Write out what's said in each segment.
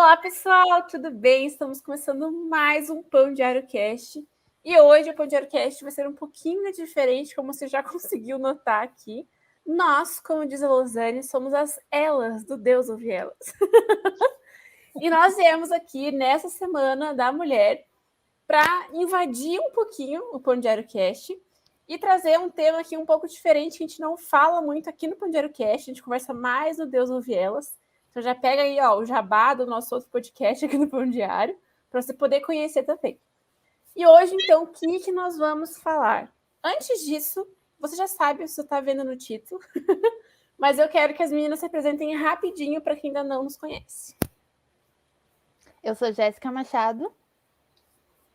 Olá, pessoal, tudo bem? Estamos começando mais um Pão Diário Cast. E hoje o Pão Diário Cast vai ser um pouquinho diferente, como você já conseguiu notar aqui. Nós, como diz a Losane, somos as elas do Deus Ouve Elas. E nós viemos aqui nessa Semana da Mulher para invadir um pouquinho o Pão Diário Cast e trazer um tema aqui um pouco diferente, que a gente não fala muito aqui no Pão Diário Cast, a gente conversa mais no Deus Ouve Elas. Então já pega aí o jabá do nosso outro podcast aqui no Pão Diário, para você poder conhecer também. E hoje, então, o que nós vamos falar? Antes disso, você já sabe, você está vendo no título, mas eu quero que as meninas se apresentem rapidinho para quem ainda não nos conhece. Eu sou Jéssica Machado.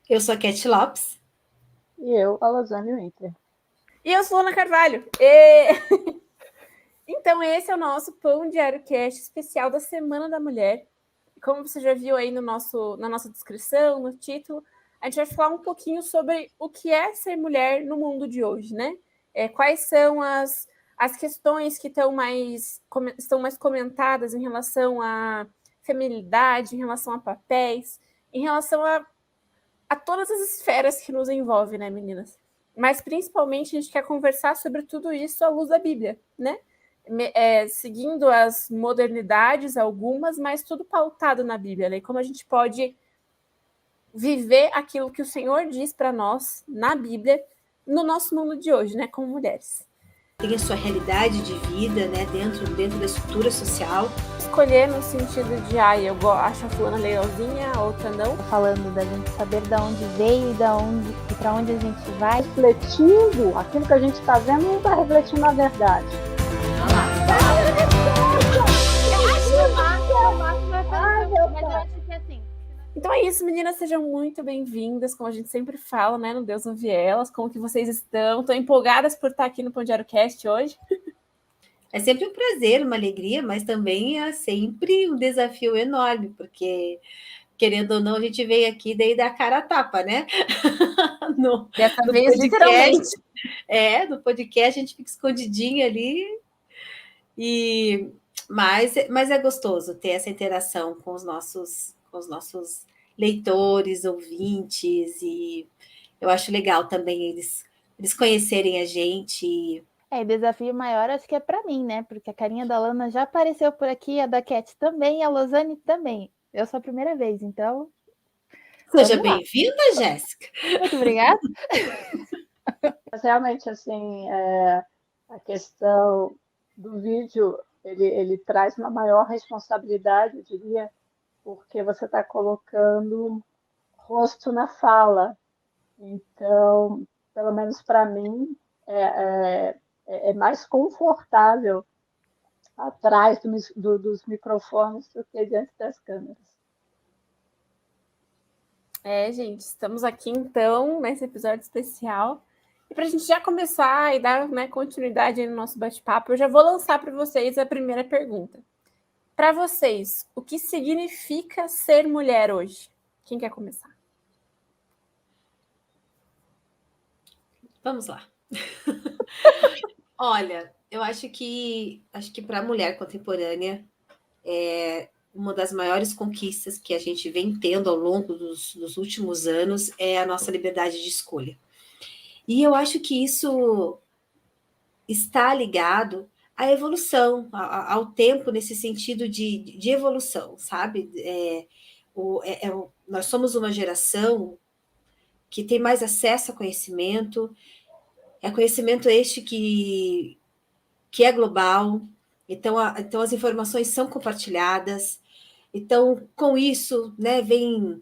Eu sou a Cat Lopes. E eu, a Losane Winter. E eu sou Ana Carvalho. Então, esse é o nosso Pão Diário Cast especial da Semana da Mulher. Como você já viu aí na nossa descrição, no título, a gente vai falar um pouquinho sobre o que é ser mulher no mundo de hoje, né? Quais são as questões que estão mais comentadas em relação à feminilidade, em relação a papéis, em relação a todas as esferas que nos envolvem, né, meninas? Mas, principalmente, a gente quer conversar sobre tudo isso à luz da Bíblia, né? Seguindo as modernidades, algumas, mas tudo pautado na Bíblia, né? Como a gente pode viver aquilo que o Senhor diz para nós na Bíblia, no nosso mundo de hoje, né? Como mulheres. Tem a sua realidade de vida, né? Dentro da estrutura social. Escolher no sentido de, eu acho a fulana legalzinha, a outra não. Falando da gente saber de onde veio e para onde a gente vai. Refletindo aquilo que a gente está vendo, não está refletindo a verdade. Então é isso, meninas, sejam muito bem-vindas, como a gente sempre fala, né, no Deus Ouve Elas, como que vocês estão? Estão empolgadas por estar aqui no Pão Diário Cast hoje? É sempre um prazer, uma alegria, mas também é sempre um desafio enorme, porque, querendo ou não, a gente veio aqui daí dar cara a tapa, né? Dessa vez, literalmente. No podcast a gente fica escondidinha ali, mas é gostoso ter essa interação com os nossos leitores, ouvintes, e eu acho legal também eles conhecerem a gente. Desafio maior acho que é para mim, né? Porque a carinha da Lana já apareceu por aqui, a da Cat também, a Losane também. Eu sou a primeira vez, então... Seja bem-vinda, Jéssica. Muito obrigada. Mas realmente, assim, a questão do vídeo, ele traz uma maior responsabilidade, eu diria, porque você está colocando rosto na fala. Então, pelo menos para mim, é mais confortável atrás dos microfones do que diante das câmeras. Gente, estamos aqui então nesse episódio especial. E para a gente já começar e dar, né, continuidade aí no nosso bate-papo, eu já vou lançar para vocês a primeira pergunta. Para vocês, o que significa ser mulher hoje? Quem quer começar? Vamos lá. Olha, eu acho que para a mulher contemporânea uma das maiores conquistas que a gente vem tendo ao longo dos últimos anos é a nossa liberdade de escolha. E eu acho que isso está ligado à evolução, ao tempo, nesse sentido de evolução, sabe? Nós somos uma geração que tem mais acesso a conhecimento, conhecimento este que é global, então as informações são compartilhadas. Então, com isso, né, vem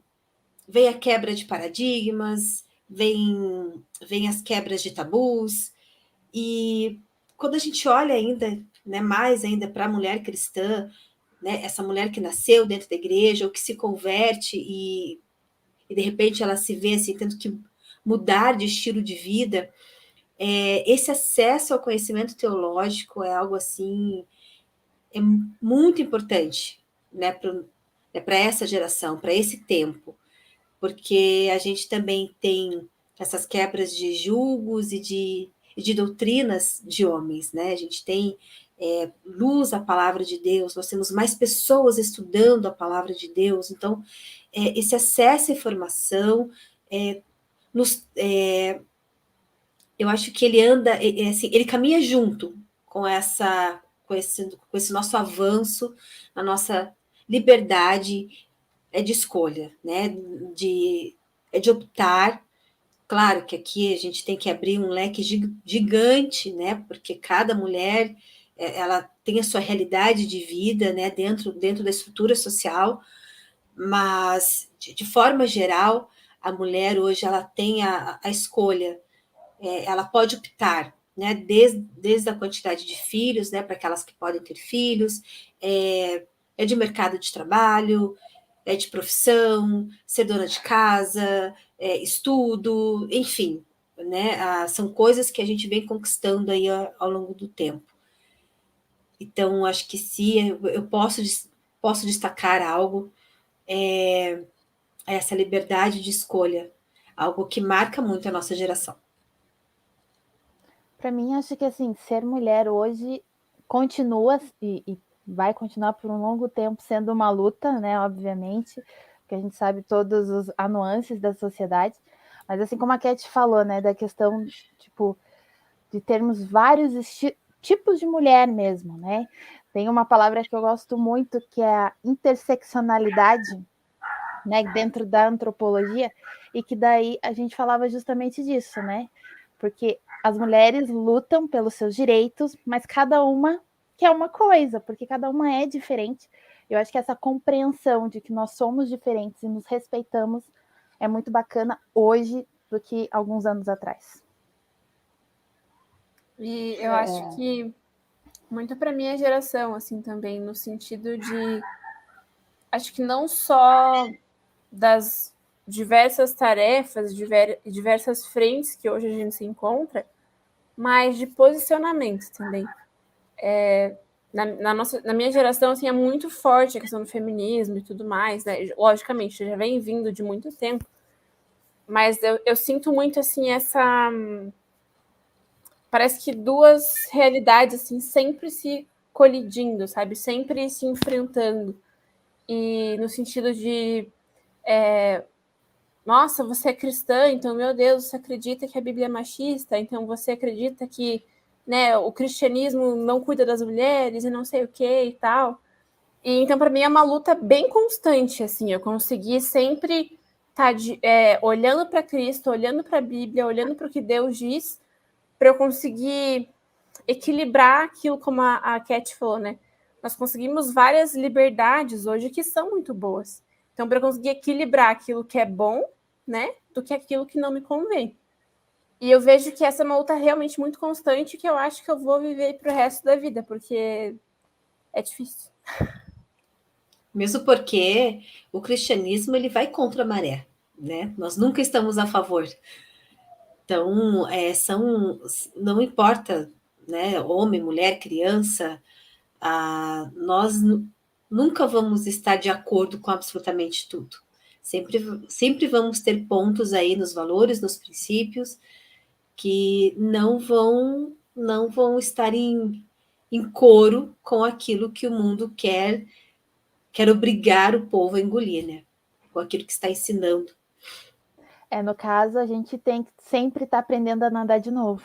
a quebra de paradigmas, vem as quebras de tabus, e quando a gente olha ainda, né, mais ainda para a mulher cristã, né, essa mulher que nasceu dentro da igreja, ou que se converte e de repente ela se vê assim, tendo que mudar de estilo de vida, esse acesso ao conhecimento teológico é algo assim, é muito importante, né, para essa geração, para esse tempo, porque a gente também tem essas quebras de julgos e de doutrinas de homens, né? A gente tem luz à palavra de Deus, nós temos mais pessoas estudando a palavra de Deus. Então, esse acesso à informação, eu acho que ele anda, assim, ele caminha junto com esse nosso avanço, a nossa liberdade de escolha, né? De optar. Claro que aqui a gente tem que abrir um leque gigante, né? Porque cada mulher ela tem a sua realidade de vida, né? Dentro da estrutura social, mas de forma geral a mulher hoje ela tem a escolha, ela pode optar, né? Desde a quantidade de filhos, né? Para aquelas que podem ter filhos, de mercado de trabalho, de profissão, ser dona de casa, estudo, enfim, né? São coisas que a gente vem conquistando aí ao longo do tempo. Então, acho que se eu posso destacar algo, essa liberdade de escolha, algo que marca muito a nossa geração. Para mim, acho que assim, ser mulher hoje continua e vai continuar por um longo tempo sendo uma luta, né? Obviamente, porque a gente sabe todas as nuances da sociedade. Mas assim como a Cat falou, né, da questão tipo de termos vários tipos de mulher mesmo, né? Tem uma palavra que eu gosto muito que é a interseccionalidade, né, dentro da antropologia, e que daí a gente falava justamente disso, né? Porque as mulheres lutam pelos seus direitos, mas cada uma quer uma coisa, porque cada uma é diferente. Eu acho que essa compreensão de que nós somos diferentes e nos respeitamos é muito bacana hoje do que alguns anos atrás. E eu acho que muito para minha geração, assim, também, no sentido de, acho que não só das diversas tarefas, diversas frentes que hoje a gente se encontra, mas de posicionamento também. Na minha geração, assim, é muito forte a questão do feminismo e tudo mais, né? Logicamente, já vem vindo de muito tempo, mas eu sinto muito, assim, essa... Parece que duas realidades, assim, sempre se colidindo, sabe? Sempre se enfrentando. E no sentido de... nossa, você é cristã, então, meu Deus, você acredita que a Bíblia é machista, então você acredita que, né, o cristianismo não cuida das mulheres e não sei o que e tal. E então, para mim, é uma luta bem constante, assim, eu consegui sempre estar olhando para Cristo, olhando para a Bíblia, olhando para o que Deus diz, para eu conseguir equilibrar aquilo, como a Cat falou, né? Nós conseguimos várias liberdades hoje que são muito boas. Então, para eu conseguir equilibrar aquilo que é bom, né, do que aquilo que não me convém. E eu vejo que essa é uma luta realmente muito constante que eu acho que eu vou viver para o resto da vida, porque é difícil. Mesmo porque o cristianismo ele vai contra a maré, né? Nós nunca estamos a favor. Então, não importa, né? Homem, mulher, criança, nós nunca vamos estar de acordo com absolutamente tudo. Sempre vamos ter pontos aí nos valores, nos princípios, que não vão estar em coro com aquilo que o mundo quer obrigar o povo a engolir, né? Com aquilo que está ensinando. No caso, a gente tem que sempre estar aprendendo a nadar de novo.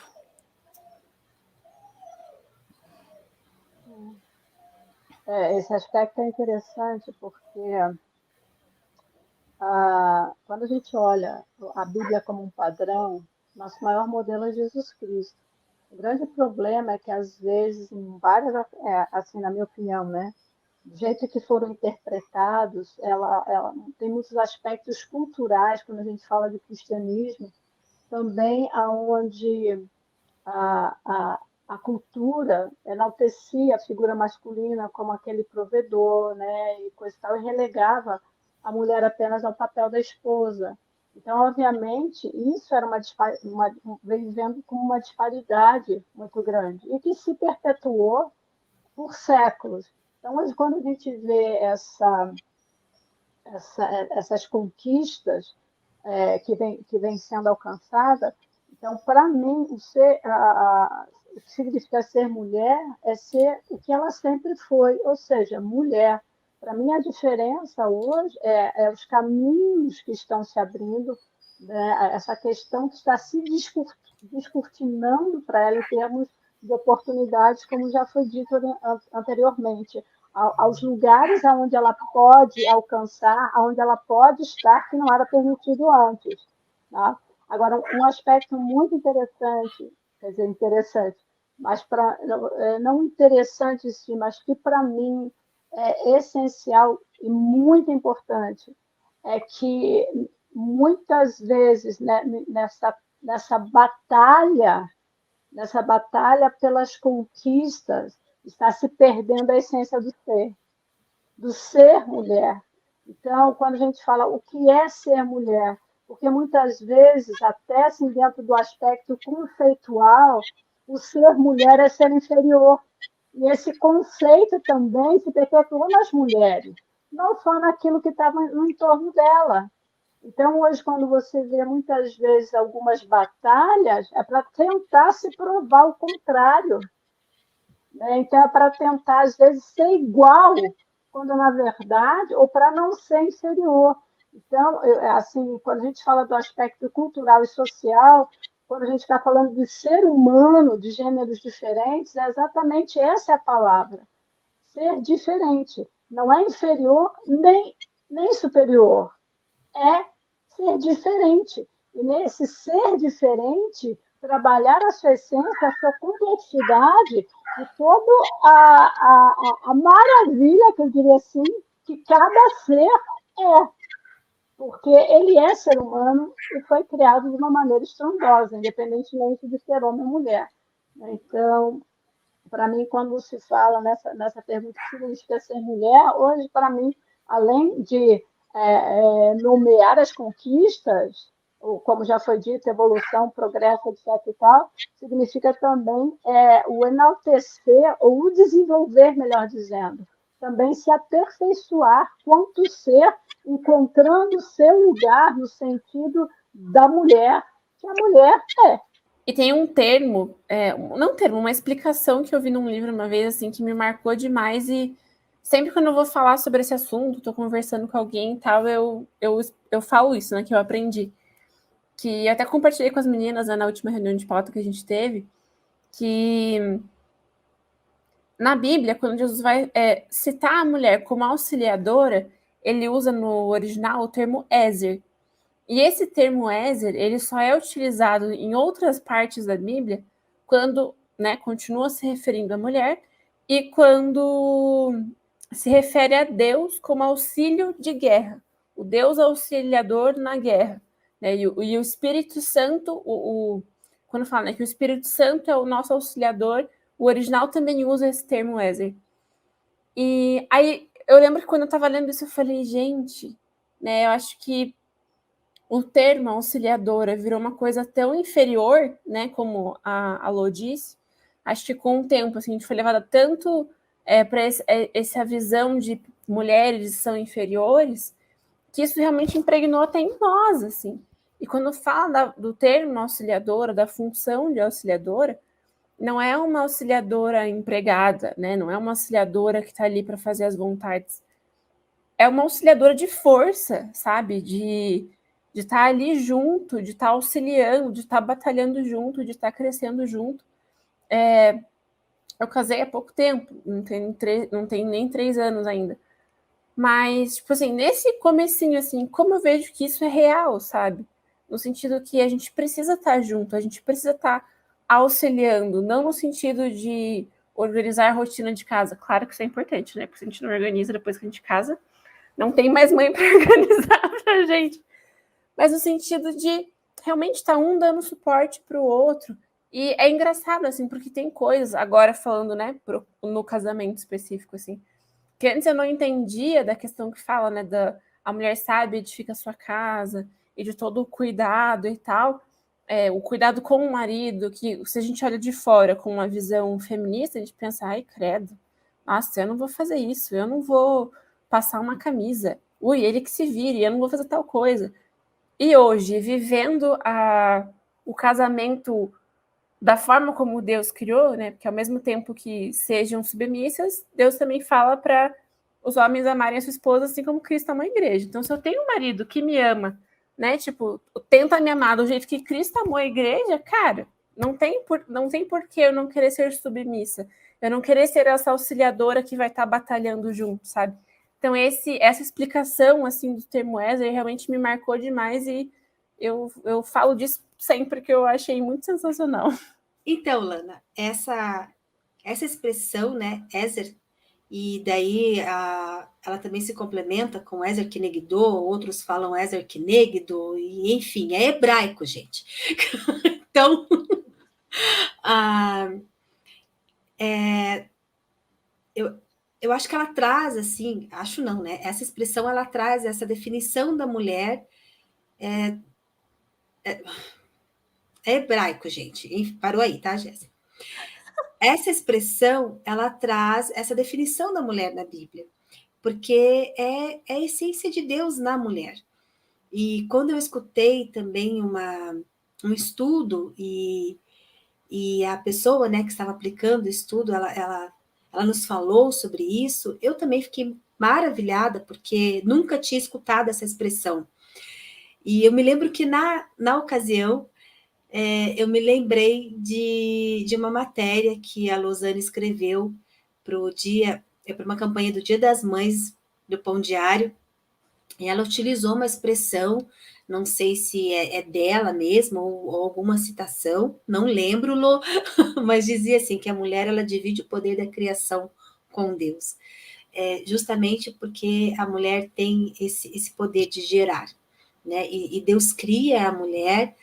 Esse aspecto é interessante porque quando a gente olha a Bíblia como um padrão, nosso maior modelo é Jesus Cristo. O grande problema é que, às vezes, em várias, assim, na minha opinião, né, do jeito que foram interpretados, ela tem muitos aspectos culturais, quando a gente fala de cristianismo, também aonde a cultura enaltecia a figura masculina como aquele provedor, né, e coisa e tal, e relegava a mulher apenas ao papel da esposa. Então, obviamente, isso era vem vendo como uma disparidade muito grande e que se perpetuou por séculos. Então, mas quando a gente vê essas conquistas que vem sendo alcançada, então, para mim, o que significa ser mulher é ser o que ela sempre foi, ou seja, mulher. Para mim, a diferença hoje é os caminhos que estão se abrindo, né? Essa questão que está se descortinando para ela em termos de oportunidades, como já foi dito anteriormente, aos lugares aonde ela pode alcançar, aonde ela pode estar, que não era permitido antes. Tá? Agora, um aspecto muito interessante, quer dizer, interessante, mas não interessante em si, mas que para mim é essencial e muito importante, é que muitas vezes, né, nessa batalha pelas conquistas, está se perdendo a essência do ser mulher. Então, quando a gente fala o que é ser mulher, porque muitas vezes, até assim, dentro do aspecto conceitual, o ser mulher é ser inferior. E esse conceito também se perpetuou nas mulheres, não só naquilo que estava no entorno dela. Então, hoje, quando você vê muitas vezes algumas batalhas, é para tentar se provar o contrário. Né? Então, é para tentar, às vezes, ser igual, quando na verdade, ou para não ser inferior. Então, assim, quando a gente fala do aspecto cultural e social, quando a gente está falando de ser humano, de gêneros diferentes, é exatamente essa a palavra. Ser diferente. Não é inferior nem superior. É ser diferente. E nesse ser diferente, trabalhar a sua essência, a sua complexidade e toda a maravilha, que eu diria assim, que cada ser é. Porque ele é ser humano e foi criado de uma maneira estrondosa, independentemente de ser homem ou mulher. Então, para mim, quando se fala nessa pergunta que significa ser mulher, hoje, para mim, além de nomear as conquistas, ou, como já foi dito, evolução, progresso, etc. e tal, significa também o enaltecer, ou o desenvolver, melhor dizendo. Também se aperfeiçoar quanto ser, encontrando o seu lugar no sentido da mulher, que a mulher é. E tem um termo, não um termo, uma explicação que eu vi num livro uma vez, assim, que me marcou demais, e sempre quando eu vou falar sobre esse assunto, tô conversando com alguém e tal, eu falo isso, né, que eu aprendi. Que eu até compartilhei com as meninas, né, na última reunião de pauta que a gente teve, que na Bíblia, quando Jesus vai citar a mulher como auxiliadora, ele usa no original o termo Ezer. E esse termo Ezer, ele só é utilizado em outras partes da Bíblia quando, né, continua se referindo à mulher e quando se refere a Deus como auxílio de guerra, o Deus auxiliador na guerra. Né? E o Espírito Santo, quando fala, né, que o Espírito Santo é o nosso auxiliador, o original também usa esse termo Ezer. E aí eu lembro que quando eu estava lendo isso, eu falei, gente, né, eu acho que o termo auxiliadora virou uma coisa tão inferior, né, como a Lô disse. Acho que com o tempo, assim, a gente foi levada tanto para essa visão de mulheres são inferiores, que isso realmente impregnou até em nós, assim. E quando fala do termo auxiliadora, da função de auxiliadora, não é uma auxiliadora empregada, né? Não é uma auxiliadora que está ali para fazer as vontades. É uma auxiliadora de força, sabe? De estar ali junto, de estar auxiliando, de estar batalhando junto, de estar crescendo junto. Eu casei há pouco tempo, não tem nem 3 anos ainda. Mas, tipo assim, nesse comecinho, assim, como eu vejo que isso é real, sabe? No sentido que a gente precisa estar junto, a gente precisa estar auxiliando, não no sentido de organizar a rotina de casa. Claro que isso é importante, né? Porque se a gente não organiza depois que a gente casa, não tem mais mãe para organizar pra gente. Mas no sentido de realmente estar um dando suporte para o outro. E é engraçado, assim, porque tem coisas, agora falando, né, no casamento específico, assim, que antes eu não entendia da questão que fala, né, a mulher sabe, edifica a sua casa, e de todo o cuidado e tal, o cuidado com o marido, que se a gente olha de fora com uma visão feminista, a gente pensa, ai, credo, nossa, eu não vou fazer isso, eu não vou passar uma camisa, ui, ele que se vire, eu não vou fazer tal coisa. E hoje, vivendo o casamento da forma como Deus criou, né? Porque ao mesmo tempo que sejam submissas, Deus também fala para os homens amarem a sua esposa assim como Cristo amou a igreja. Então, se eu tenho um marido que me ama, né? Tipo, tenta me amar do jeito que Cristo amou a igreja, cara, não tem por que eu não querer ser submissa. Eu não querer ser essa auxiliadora que vai estar batalhando junto, sabe? Então, essa explicação, assim, do termo Ezer realmente me marcou demais e eu falo disso sempre, que eu achei muito sensacional. Então, Lana, essa expressão, né, Ezer, e daí ela também se complementa com Ezer Kenegdo, outros falam Ezer Kenegdo, e enfim, é hebraico, gente. Então, eu acho que ela traz, assim, acho não, né? Essa expressão, ela traz essa definição da mulher, é hebraico, gente. Parou aí, tá, Jéssica? Essa expressão, ela traz essa definição da mulher na Bíblia, porque é a essência de Deus na mulher. E quando eu escutei também um estudo, e a pessoa, né, que estava aplicando o estudo, ela nos falou sobre isso, eu também fiquei maravilhada, porque nunca tinha escutado essa expressão. E eu me lembro que na ocasião, eu me lembrei de uma matéria que a Losane escreveu para uma campanha do Dia das Mães, do Pão Diário, e ela utilizou uma expressão, não sei se é dela mesmo, ou alguma citação, não lembro, Lô, mas dizia assim, que a mulher, ela divide o poder da criação com Deus. Justamente porque a mulher tem esse poder de gerar, né? E Deus cria a mulher,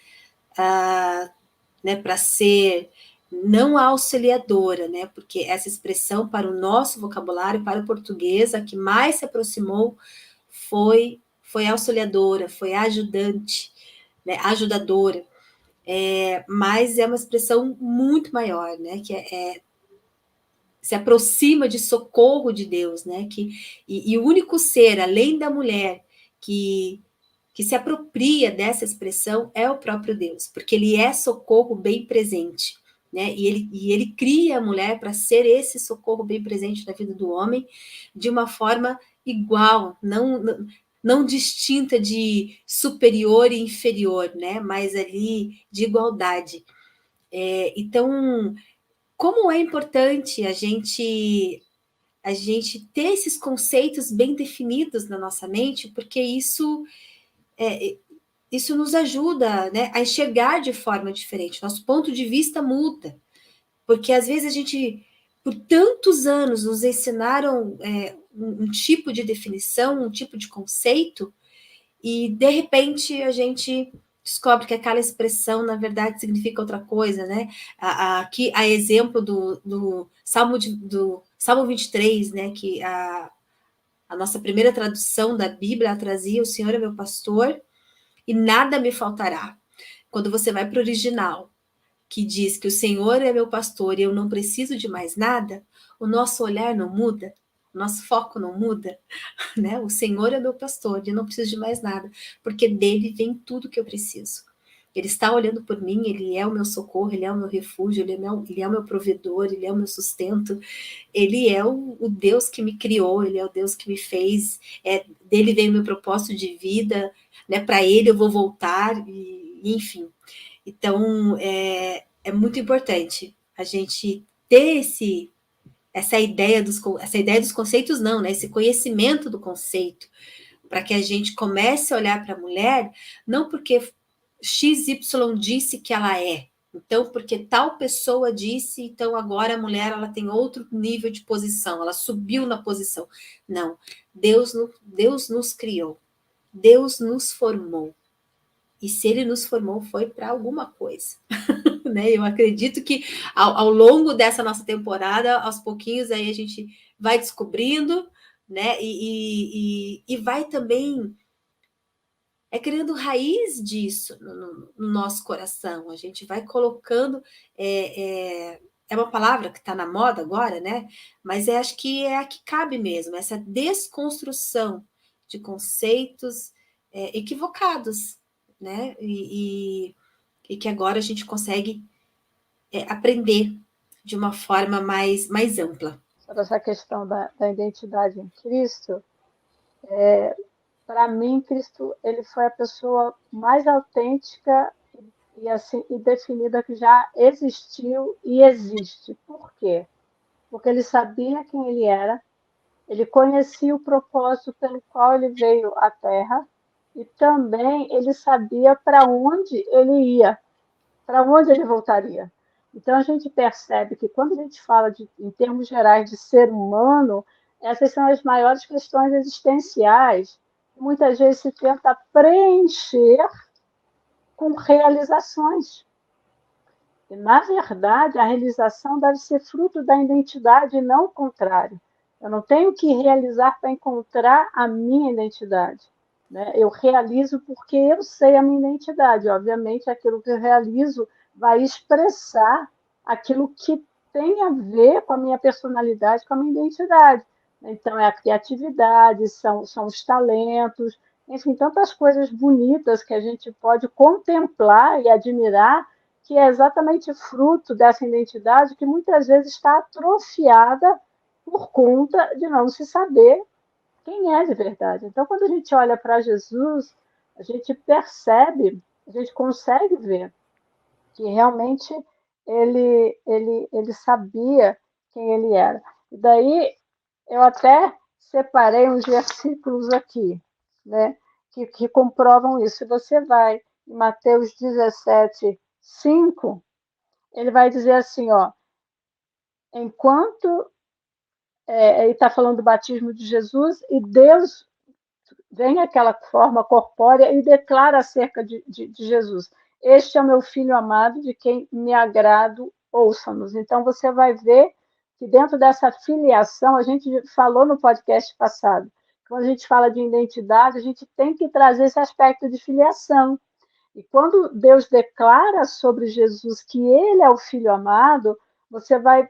né, para ser não a auxiliadora, né? Porque essa expressão, para o nosso vocabulário, para o português, a que mais se aproximou foi auxiliadora, foi ajudante, né? Ajudadora. Mas é uma expressão muito maior, né? Que se aproxima de socorro de Deus, né? E o único ser, além da mulher, que se apropria dessa expressão é o próprio Deus, porque ele é socorro bem presente, né? E ele cria a mulher para ser esse socorro bem presente na vida do homem, de uma forma igual, não distinta de superior e inferior, né? Mas ali de igualdade. Então, como é importante a gente ter esses conceitos bem definidos na nossa mente, porque isso nos ajuda, né, a enxergar de forma diferente. Nosso ponto de vista muda, porque às vezes a gente, por tantos anos, nos ensinaram um tipo de definição, um tipo de conceito, e de repente a gente descobre que aquela expressão, na verdade, significa outra coisa, né? Aqui, a exemplo do Salmo 23, né, que a nossa primeira tradução da Bíblia trazia: o Senhor é meu pastor e nada me faltará. Quando você vai para o original, que diz que o Senhor é meu pastor e eu não preciso de mais nada, o nosso olhar não muda, o nosso foco não muda, né? O Senhor é meu pastor e eu não preciso de mais nada, porque dele vem tudo que eu preciso. Ele está olhando por mim, ele é o meu socorro, ele é o meu refúgio, ele é o meu provedor, ele é o meu sustento, ele é o Deus que me criou, ele é o Deus que me fez, dele vem o meu propósito de vida, né? Para ele eu vou voltar, enfim. Então, é muito importante a gente ter essa ideia dos conceitos, não, né? Esse conhecimento do conceito, para que a gente comece a olhar para a mulher, não porque XY disse que ela é, então porque tal pessoa disse, então agora a mulher ela tem outro nível de posição, ela subiu na posição. Não, Deus nos criou, Deus nos formou. E se ele nos formou, foi para alguma coisa. Né? Eu acredito que ao longo dessa nossa temporada, aos pouquinhos, aí a gente vai descobrindo, né? E vai também criando raiz disso no nosso coração. A gente vai colocando. É uma palavra que está na moda agora, né? Mas acho que é a que cabe mesmo, essa desconstrução de conceitos equivocados, né? E que agora a gente consegue aprender de uma forma mais ampla. Sobre essa questão da identidade em Cristo, para mim, Cristo ele foi a pessoa mais autêntica e assim e definida que já existiu e existe. Por quê? Porque ele sabia quem ele era, ele conhecia o propósito pelo qual ele veio à Terra e também ele sabia para onde ele ia, para onde ele voltaria. Então a gente percebe que quando a gente fala em termos gerais de ser humano, essas são as maiores questões existenciais que muitas vezes se tenta preencher com realizações. E, na verdade, a realização deve ser fruto da identidade e não o contrário. Eu não tenho que realizar para encontrar a minha identidade. Né? Eu realizo porque eu sei a minha identidade. Obviamente, aquilo que eu realizo vai expressar aquilo que tem a ver com a minha personalidade, com a minha identidade. Então, é a criatividade, são os talentos, enfim, tantas coisas bonitas que a gente pode contemplar e admirar, que é exatamente fruto dessa identidade que muitas vezes está atrofiada por conta de não se saber quem é de verdade. Então, quando a gente olha para Jesus, a gente percebe, a gente consegue ver que realmente ele sabia quem ele era. E daí eu até separei uns versículos aqui, né, que comprovam isso. Se você vai em Mateus 17, 5, ele vai dizer assim, ó, enquanto ele está falando do batismo de Jesus, e Deus vem aquela forma corpórea e declara acerca de Jesus. Este é o meu filho amado, de quem me agrado, ouça-nos. Então, você vai ver que dentro dessa filiação, a gente falou no podcast passado, quando a gente fala de identidade, a gente tem que trazer esse aspecto de filiação. E quando Deus declara sobre Jesus que ele é o Filho amado, você vai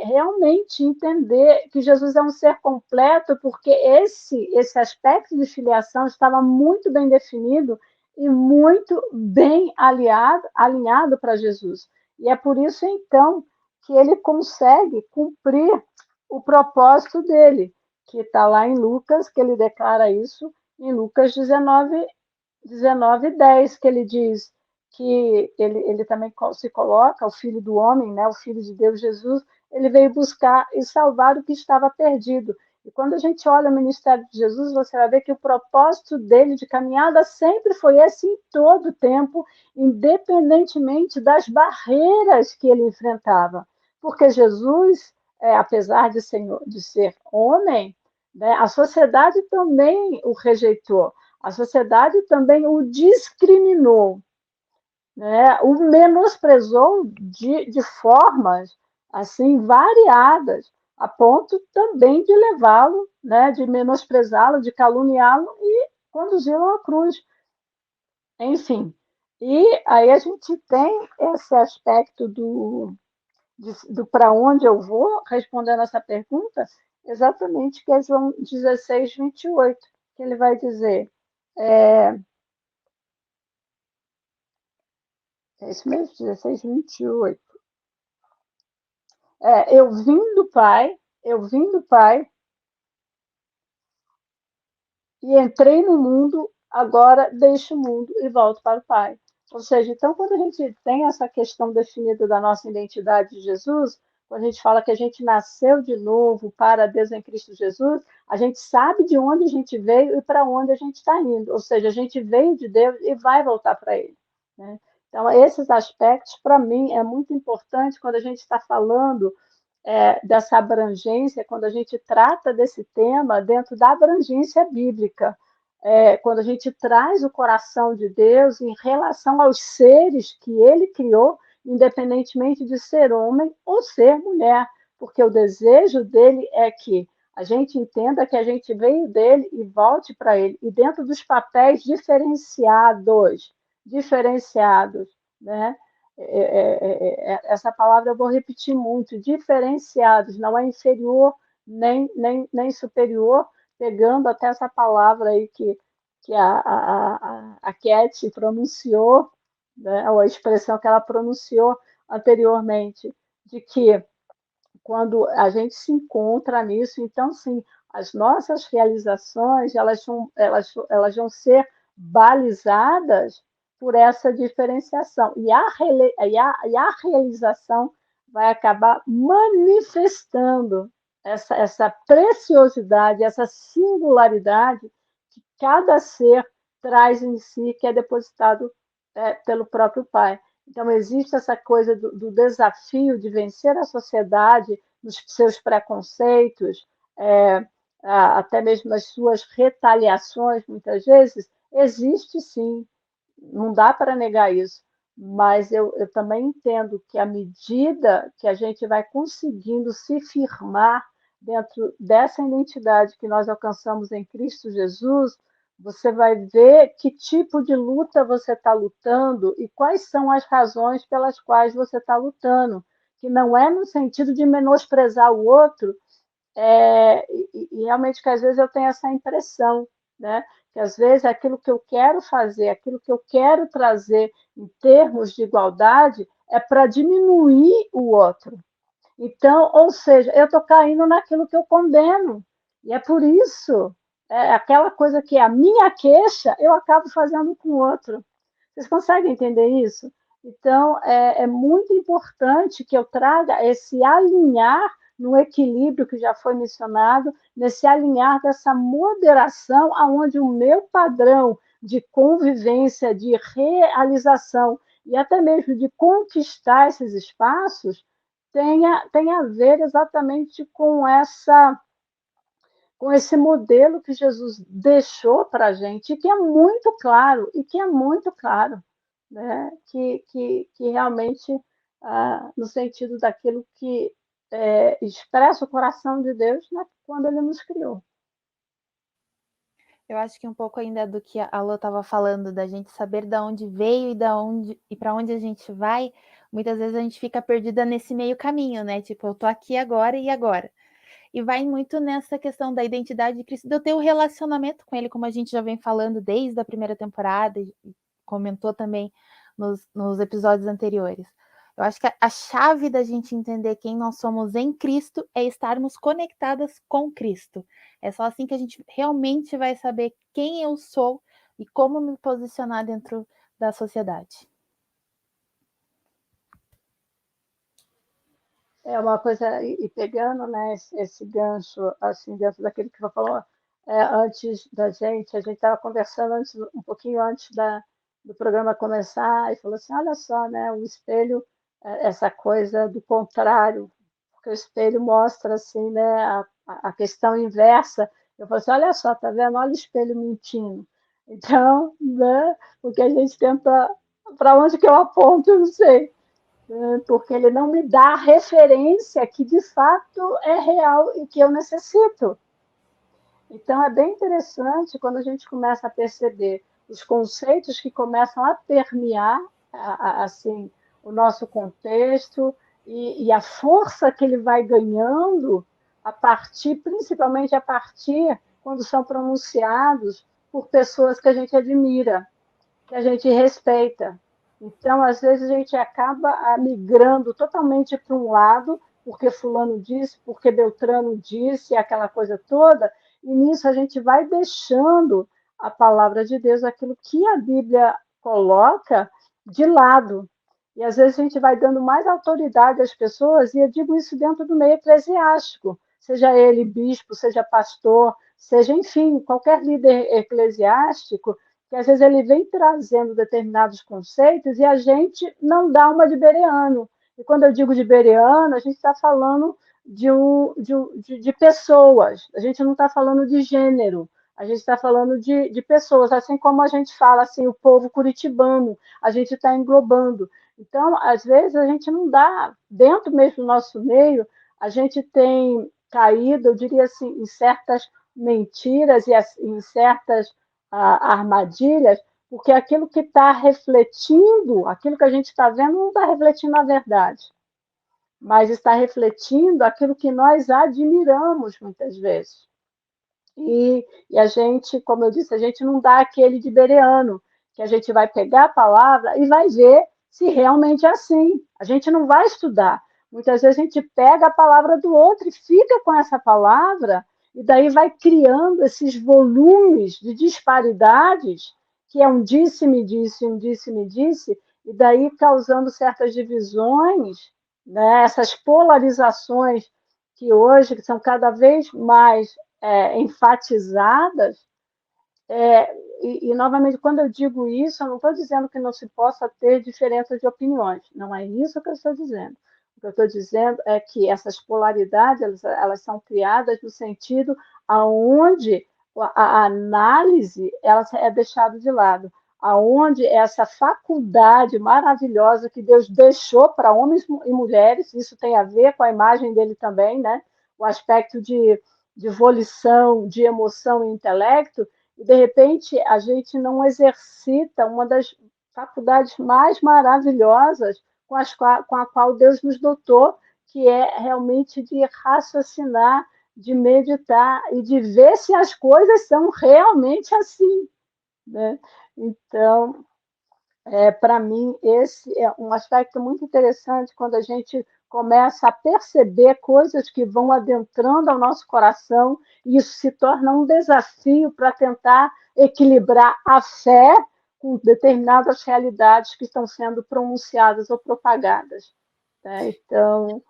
realmente entender que Jesus é um ser completo, porque esse aspecto de filiação estava muito bem definido e muito bem alinhado para Jesus. E é por isso, então, que ele consegue cumprir o propósito dele, que está lá em Lucas, que ele declara isso, em Lucas 19:10, que ele diz que ele também se coloca, o Filho do Homem, né, o Filho de Deus, Jesus, ele veio buscar e salvar o que estava perdido. E quando a gente olha o ministério de Jesus, você vai ver que o propósito dele de caminhada sempre foi esse em todo o tempo, independentemente das barreiras que ele enfrentava. Porque Jesus, apesar de ser homem, né, a sociedade também o rejeitou. A sociedade também o discriminou, né? O menosprezou de formas assim variadas, a ponto também de levá-lo, né? De menosprezá-lo, de caluniá-lo e conduzi-lo à cruz. Enfim, e aí a gente tem esse aspecto do para onde eu vou, respondendo essa pergunta, exatamente que é João 16:28, que ele vai dizer, é isso mesmo, 16:28. Eu vim do Pai e entrei no mundo, agora deixo o mundo e volto para o Pai. Ou seja, então, quando a gente tem essa questão definida da nossa identidade de Jesus, quando a gente fala que a gente nasceu de novo para Deus em Cristo Jesus, a gente sabe de onde a gente veio e para onde a gente está indo. Ou seja, a gente veio de Deus e vai voltar para Ele. Né? Então, esses aspectos, para mim, é muito importante quando a gente está falando dessa abrangência, quando a gente trata desse tema dentro da abrangência bíblica, quando a gente traz o coração de Deus em relação aos seres que ele criou, independentemente de ser homem ou ser mulher, porque o desejo dele é que a gente entenda que a gente veio dele e volte para ele, e dentro dos papéis diferenciados, né? Essa palavra eu vou repetir muito, diferenciados, não é inferior nem superior, pegando até essa palavra aí que a Cat pronunciou, né, ou a expressão que ela pronunciou anteriormente, de que quando a gente se encontra nisso, então, sim, as nossas realizações, elas vão ser balizadas por essa diferenciação. E a realização vai acabar manifestando essa preciosidade, essa singularidade que cada ser traz em si, que é depositado pelo próprio Pai. Então, existe essa coisa do desafio de vencer a sociedade nos seus preconceitos, até mesmo nas suas retaliações, muitas vezes, existe sim, não dá para negar isso. Mas eu também entendo que à medida que a gente vai conseguindo se firmar dentro dessa identidade que nós alcançamos em Cristo Jesus, você vai ver que tipo de luta você está lutando e quais são as razões pelas quais você está lutando, que não é no sentido de menosprezar o outro, e realmente que às vezes eu tenho essa impressão, né? Que às vezes aquilo que eu quero fazer, aquilo que eu quero trazer em termos de igualdade é para diminuir o outro. Então, ou seja, eu estou caindo naquilo que eu condeno. E é por isso, aquela coisa que é a minha queixa, eu acabo fazendo com o outro. Vocês conseguem entender isso? Então, é muito importante que eu traga esse alinhar no equilíbrio que já foi mencionado, nesse alinhar dessa moderação, aonde o meu padrão de convivência, de realização e até mesmo de conquistar esses espaços tem a ver exatamente com esse modelo que Jesus deixou para a gente, e que é muito claro, né? que realmente, no sentido daquilo que expressa o coração de Deus, né? Quando ele nos criou. Eu acho que um pouco ainda do que a Lô estava falando, da gente saber de onde veio e para onde a gente vai, muitas vezes a gente fica perdida nesse meio caminho, né? Tipo, eu tô aqui agora e agora. E vai muito nessa questão da identidade de Cristo, de eu ter um relacionamento com ele, como a gente já vem falando desde a primeira temporada, e comentou também nos episódios anteriores. Eu acho que a chave da gente entender quem nós somos em Cristo é estarmos conectadas com Cristo. É só assim que a gente realmente vai saber quem eu sou e como me posicionar dentro da sociedade. É uma coisa, e pegando, né, esse gancho, assim, dentro daquilo que você falou, antes da gente, a gente estava conversando um pouquinho antes do programa começar, e falou assim, olha só, né, o espelho, essa coisa do contrário, porque o espelho mostra, assim, né, a questão inversa. Eu falei assim, olha só, tá vendo? Olha o espelho mentindo. Então, né, porque a gente tenta, para onde que eu aponto, eu não sei, porque ele não me dá a referência que de fato é real e que eu necessito. Então é bem interessante quando a gente começa a perceber os conceitos que começam a permear assim o nosso contexto e a força que ele vai ganhando principalmente a partir quando são pronunciados por pessoas que a gente admira, que a gente respeita. Então, às vezes, a gente acaba migrando totalmente para um lado, porque fulano disse, porque Beltrano disse, aquela coisa toda, e nisso a gente vai deixando a palavra de Deus, aquilo que a Bíblia coloca, de lado. E às vezes a gente vai dando mais autoridade às pessoas, e eu digo isso dentro do meio eclesiástico, seja ele bispo, seja pastor, seja, enfim, qualquer líder eclesiástico, que às vezes ele vem trazendo determinados conceitos e a gente não dá uma de bereano. E quando eu digo de bereano, a gente está falando de pessoas, a gente não está falando de gênero, a gente está falando de pessoas, assim como a gente fala assim, o povo curitibano, a gente está englobando. Então, às vezes, a gente não dá, dentro mesmo do nosso meio, a gente tem caído, eu diria assim, em certas mentiras e em certas armadilhas, porque aquilo que está refletindo, aquilo que a gente está vendo, não está refletindo a verdade, mas está refletindo aquilo que nós admiramos muitas vezes. E a gente, como eu disse, a gente não dá aquele de bereano, que a gente vai pegar a palavra e vai ver se realmente é assim. A gente não vai estudar. Muitas vezes a gente pega a palavra do outro e fica com essa palavra, e daí vai criando esses volumes de disparidades, que é um disse-me-disse, um disse-me-disse, e daí causando certas divisões, né, essas polarizações que hoje são cada vez mais enfatizadas. Novamente, quando eu digo isso, eu não estou dizendo que não se possa ter diferença de opiniões. Não é isso que eu estou dizendo. O que eu estou dizendo é que essas polaridades elas são criadas no sentido aonde a análise ela é deixada de lado, aonde essa faculdade maravilhosa que Deus deixou para homens e mulheres, isso tem a ver com a imagem dele também, né? O aspecto de volição, de emoção e intelecto, e de repente a gente não exercita uma das faculdades mais maravilhosas com a qual Deus nos dotou, que é realmente de raciocinar, de meditar e de ver se as coisas são realmente assim, né? Então, para mim, esse é um aspecto muito interessante quando a gente começa a perceber coisas que vão adentrando ao nosso coração, e isso se torna um desafio para tentar equilibrar a fé com determinadas realidades que estão sendo pronunciadas ou propagadas, né? Então,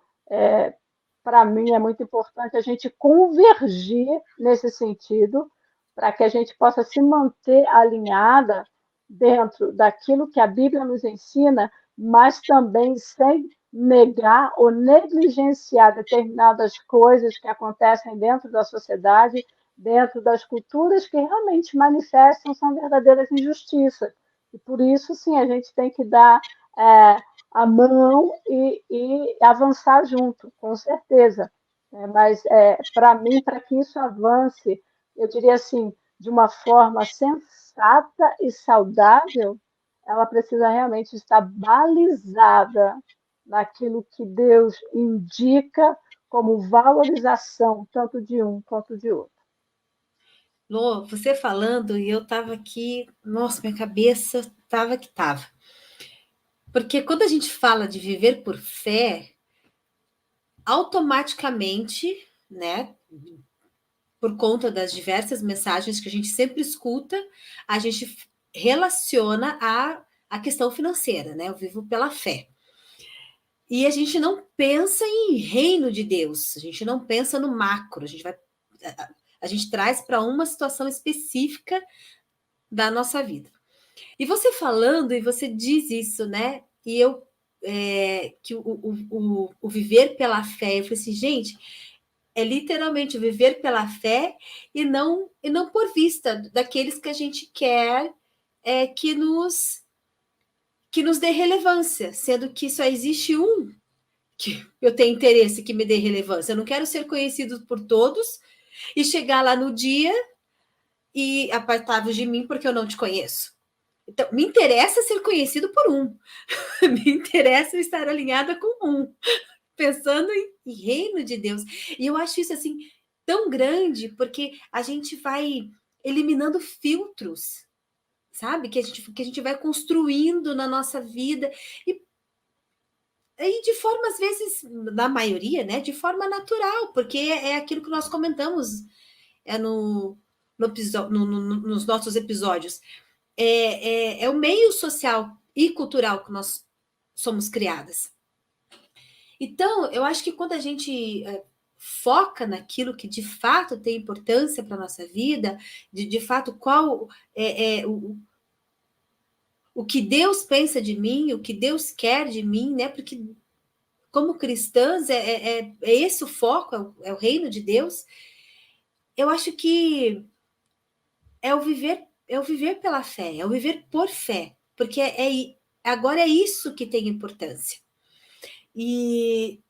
para mim, é muito importante a gente convergir nesse sentido, para que a gente possa se manter alinhada dentro daquilo que a Bíblia nos ensina, mas também sem negar ou negligenciar determinadas coisas que acontecem dentro da sociedade, dentro das culturas que realmente manifestam são verdadeiras injustiças. E por isso, sim, a gente tem que dar a mão e avançar junto, com certeza. Mas, para mim, para que isso avance, eu diria assim, de uma forma sensata e saudável, ela precisa realmente estar balizada naquilo que Deus indica como valorização, tanto de um quanto de outro. Lô, você falando, e eu estava aqui, nossa, minha cabeça estava que estava. Porque quando a gente fala de viver por fé, automaticamente, né, por conta das diversas mensagens que a gente sempre escuta, a gente relaciona a questão financeira, né? Eu vivo pela fé. E a gente não pensa em reino de Deus, a gente não pensa no macro, a gente traz para uma situação específica da nossa vida. E você falando, e você diz isso, né? E eu, que o viver pela fé, eu falei assim, gente, é literalmente o viver pela fé e não por vista daqueles que a gente quer que nos dê relevância, sendo que só existe um que eu tenho interesse que me dê relevância. Eu não quero ser conhecido por todos e chegar lá no dia e apartar-vos de mim porque eu não te conheço. Então, me interessa ser conhecido por um. Me interessa estar alinhada com um. Pensando em reino de Deus. E eu acho isso, assim, tão grande, porque a gente vai eliminando filtros, sabe? Que a gente vai construindo na nossa vida. E de forma, às vezes, na maioria, né? De forma natural, porque é aquilo que nós comentamos nos nossos episódios. É o meio social e cultural que nós somos criadas. Então, eu acho que quando a gente foca naquilo que de fato tem importância para a nossa vida, de fato qual o que Deus pensa de mim, o que Deus quer de mim, né? Porque como cristãs é esse o foco, é o reino de Deus. Eu acho que é o viver pela fé, é o viver por fé, porque agora é isso que tem importância. E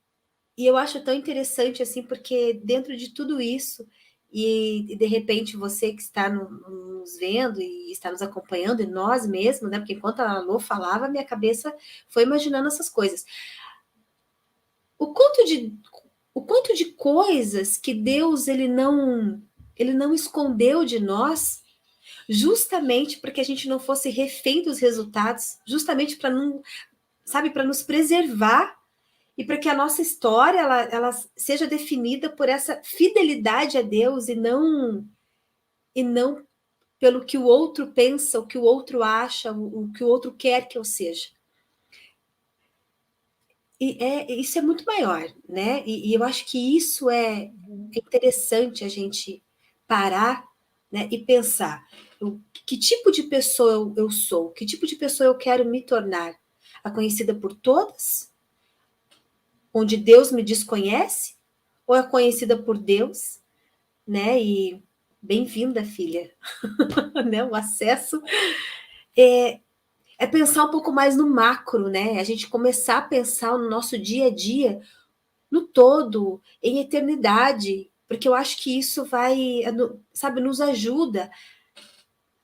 eu acho tão interessante, assim, porque dentro de tudo isso, e de repente você que está nos vendo e está nos acompanhando, e nós mesmos, né? Porque enquanto a Lô falava, minha cabeça foi imaginando essas coisas. O quanto de coisas que Deus ele não escondeu de nós, justamente para que a gente não fosse refém dos resultados, justamente para não sabe, para nos preservar e para que a nossa história ela seja definida por essa fidelidade a Deus e não pelo que o outro pensa, o que o outro acha, o que o outro quer que eu seja. Isso é muito maior, né? E eu acho que isso é interessante a gente parar, né, e pensar que tipo de pessoa eu sou, que tipo de pessoa eu quero me tornar, a conhecida por todas, onde Deus me desconhece, ou é conhecida por Deus, né? E bem-vinda, filha, né? O acesso é pensar um pouco mais no macro, né? A gente começar a pensar no nosso dia a dia, no todo, em eternidade, porque eu acho que isso vai, sabe, nos ajuda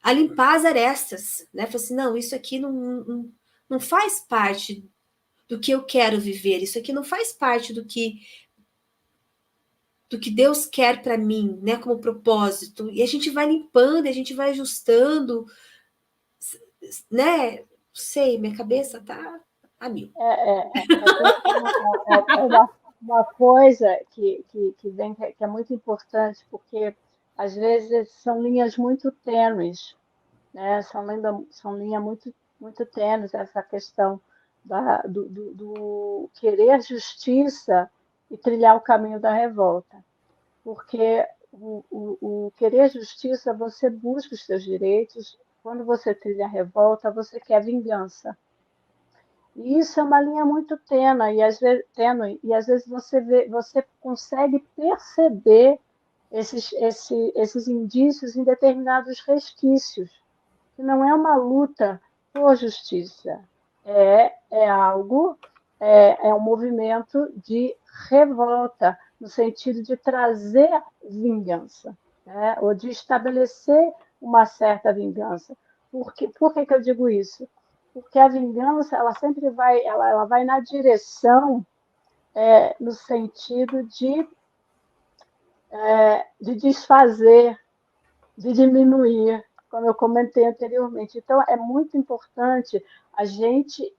a limpar as arestas, né? Falar assim, não, isso aqui não faz parte do que eu quero viver, isso aqui não faz parte do que Deus quer para mim, né, como propósito. E a gente vai limpando, a gente vai ajustando, né? Sei, minha cabeça tá a mil. Uma coisa que vem, que é muito importante, porque às vezes são linhas muito tênues, né? São linhas muito tênues, essa questão do querer justiça e trilhar o caminho da revolta. Porque o querer justiça, você busca os seus direitos, quando você trilha a revolta, você quer vingança. E isso é uma linha muito tênue, e às vezes você consegue perceber esses indícios em determinados resquícios, que não é uma luta por justiça, é algo, é um movimento de revolta, no sentido de trazer vingança, né? Ou de estabelecer uma certa vingança. Por que eu digo isso? Porque a vingança ela sempre vai, ela vai na direção, no sentido de desfazer, de diminuir, como eu comentei anteriormente. Então, é muito importante a gente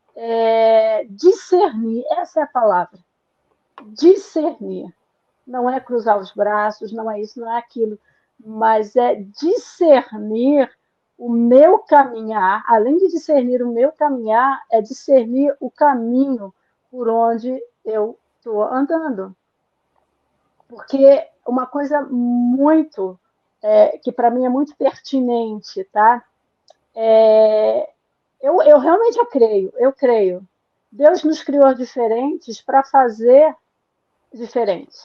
discernir, essa é a palavra, discernir. Não é cruzar os braços, não é isso, não é aquilo, mas é discernir o meu caminhar, além de discernir o meu caminhar, é discernir o caminho por onde eu estou andando. Porque uma coisa muito, que para mim é muito pertinente, tá? Eu realmente eu creio. Deus nos criou diferentes para fazer diferente.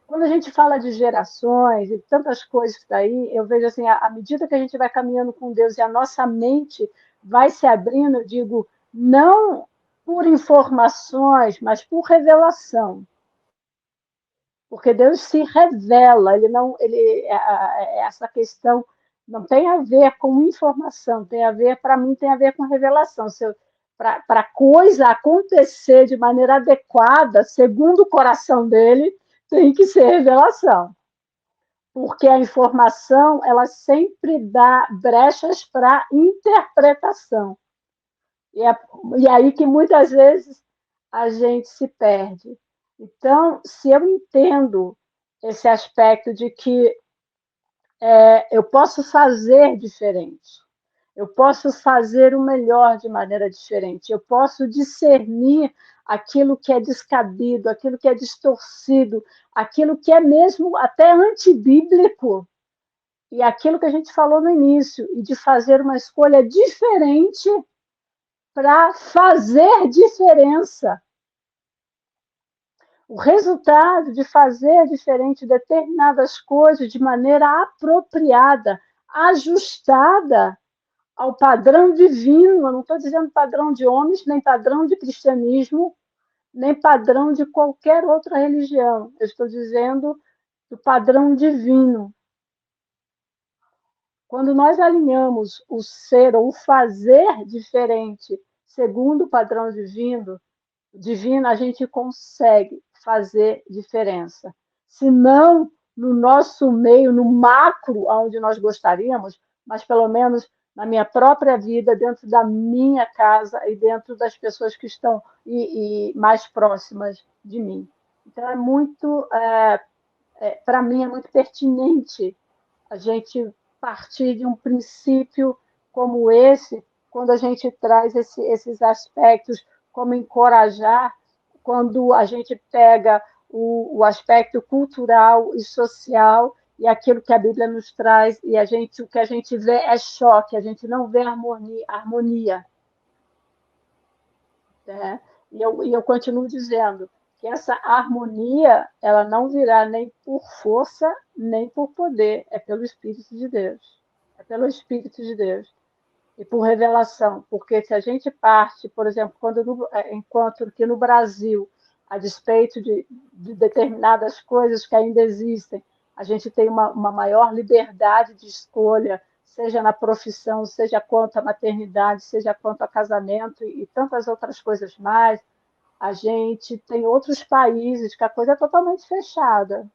Quando a gente fala de gerações e tantas coisas daí, eu vejo assim, à medida que a gente vai caminhando com Deus e a nossa mente vai se abrindo, eu digo, não por informações, mas por revelação. Porque Deus se revela, essa questão não tem a ver com informação, para mim, tem a ver com revelação. Para a coisa acontecer de maneira adequada, segundo o coração dele, tem que ser revelação. Porque a informação, ela sempre dá brechas para interpretação. E aí que muitas vezes a gente se perde. Então, se eu entendo esse aspecto de que eu posso fazer diferente, eu posso fazer o melhor de maneira diferente, eu posso discernir aquilo que é descabido, aquilo que é distorcido, aquilo que é mesmo até antibíblico, e aquilo que a gente falou no início, e de fazer uma escolha diferente para fazer diferença. O resultado de fazer diferente determinadas coisas de maneira apropriada, ajustada ao padrão divino. Eu não estou dizendo padrão de homens, nem padrão de cristianismo, nem padrão de qualquer outra religião. Eu estou dizendo do padrão divino. Quando nós alinhamos o ser ou o fazer diferente segundo o padrão divino, a gente consegue fazer diferença. Se não no nosso meio, no macro, onde nós gostaríamos, mas pelo menos na minha própria vida, dentro da minha casa e dentro das pessoas que estão mais próximas de mim. Então, para mim, é muito pertinente a gente partir de um princípio como esse, quando a gente traz esses aspectos, como encorajar, quando a gente pega o aspecto cultural e social e aquilo que a Bíblia nos traz, e o que a gente vê é choque, a gente não vê harmonia. Né? E eu continuo dizendo que essa harmonia ela não virá nem por força, nem por poder, é pelo Espírito de Deus. É pelo Espírito de Deus. E por revelação, porque se a gente parte, por exemplo, enquanto que no Brasil, a despeito de determinadas coisas que ainda existem, a gente tem uma maior liberdade de escolha, seja na profissão, seja quanto à maternidade, seja quanto a casamento e tantas outras coisas mais, a gente tem outros países que a coisa é totalmente fechada,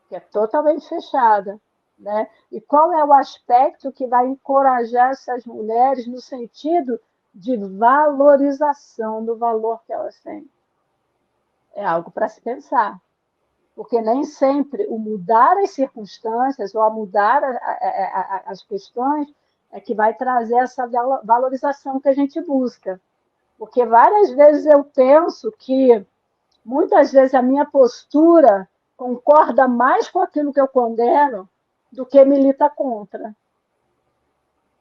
que é totalmente fechada. Né? E qual é o aspecto que vai encorajar essas mulheres no sentido de valorização do valor que elas têm? É algo para se pensar, porque nem sempre o mudar as circunstâncias ou a mudar as questões é que vai trazer essa valorização que a gente busca. Porque várias vezes eu penso que, muitas vezes, a minha postura concorda mais com aquilo que eu condeno do que milita contra.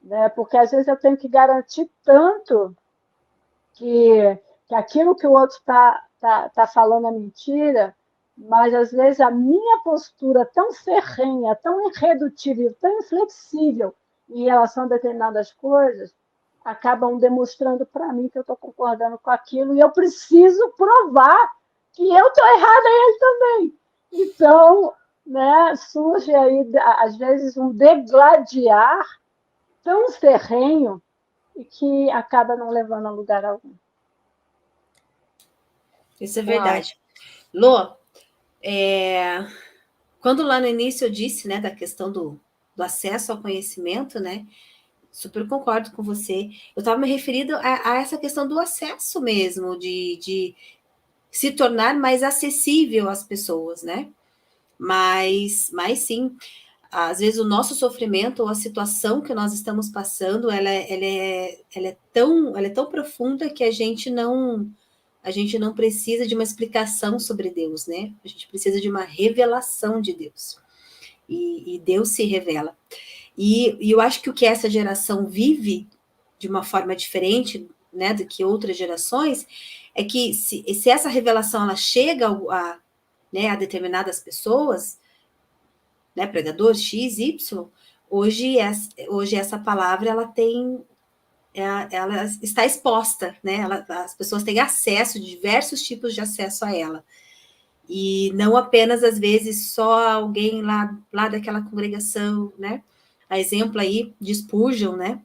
Né? Porque, às vezes, eu tenho que garantir tanto que aquilo que o outro tá falando é mentira, mas, às vezes, a minha postura tão ferrenha, tão irredutível, tão inflexível em relação a determinadas coisas, acabam demonstrando para mim que eu estou concordando com aquilo e eu preciso provar que eu estou errada e ele também. Então, né, surge aí, às vezes, um degladiar tão ferrenho e que acaba não levando a lugar algum. Isso é verdade. Lô, quando lá no início eu disse, né, da questão do acesso ao conhecimento, né, super concordo com você. Eu estava me referindo a essa questão do acesso mesmo, de se tornar mais acessível às pessoas, né? Mas sim, às vezes o nosso sofrimento ou a situação que nós estamos passando, ela é tão profunda que a gente não precisa de uma explicação sobre Deus, né? A gente precisa de uma revelação de Deus. E Deus se revela. E eu acho que o que essa geração vive de uma forma diferente, né, do que outras gerações, é que se essa revelação ela chega né, a determinadas pessoas, né, pregador X, Y, hoje essa palavra ela está exposta, né? As pessoas têm acesso, diversos tipos de acesso a ela. E não apenas, às vezes, só alguém lá daquela congregação, né? A exemplo aí de Spurgeon, né?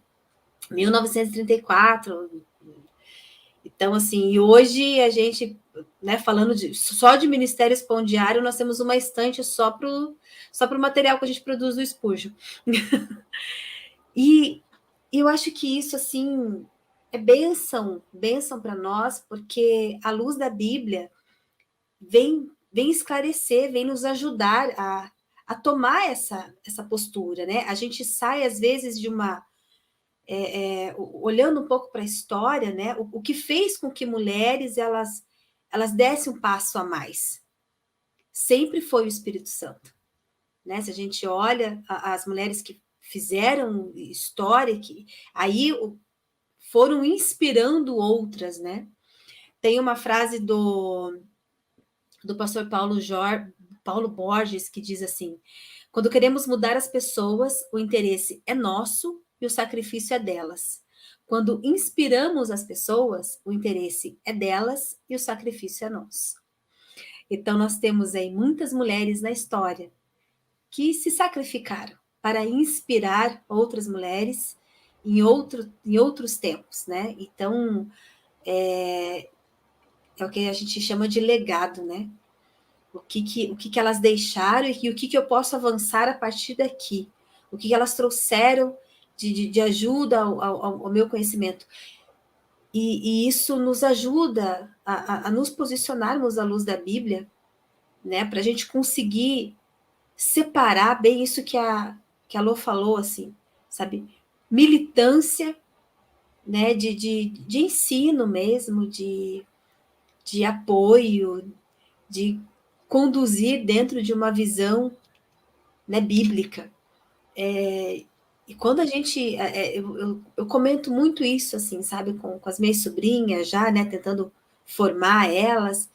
1934. Então, assim, e hoje a gente, né, falando só de Ministério Espondiário, nós temos uma estante só para o material que a gente produz do Spurgeon. E eu acho que isso, assim, é bênção para nós, porque a luz da Bíblia vem esclarecer, vem nos ajudar a tomar essa postura, né? A gente sai, às vezes, de uma... olhando um pouco para a história, né? O que fez com que mulheres elas dessem um passo a mais? Sempre foi o Espírito Santo. Né? Se a gente olha as mulheres que fizeram história, que aí foram inspirando outras, né? Tem uma frase do pastor Paulo Borges, que diz assim: quando queremos mudar as pessoas, o interesse é nosso e o sacrifício é delas. Quando inspiramos as pessoas, o interesse é delas e o sacrifício é nosso. Então, nós temos aí muitas mulheres na história que se sacrificaram para inspirar outras mulheres em outros tempos, né? Então, é o que a gente chama de legado, né? O que elas deixaram e o que eu posso avançar a partir daqui. O que elas trouxeram de ajuda ao meu conhecimento. E isso nos ajuda a nos posicionarmos à luz da Bíblia, né, para a gente conseguir separar bem isso que a Lô falou, assim, sabe? Militância, né, de ensino mesmo, de apoio, de conduzir dentro de uma visão, né, bíblica. E quando a gente... eu comento muito isso, assim, sabe, com as minhas sobrinhas já, né, tentando formar elas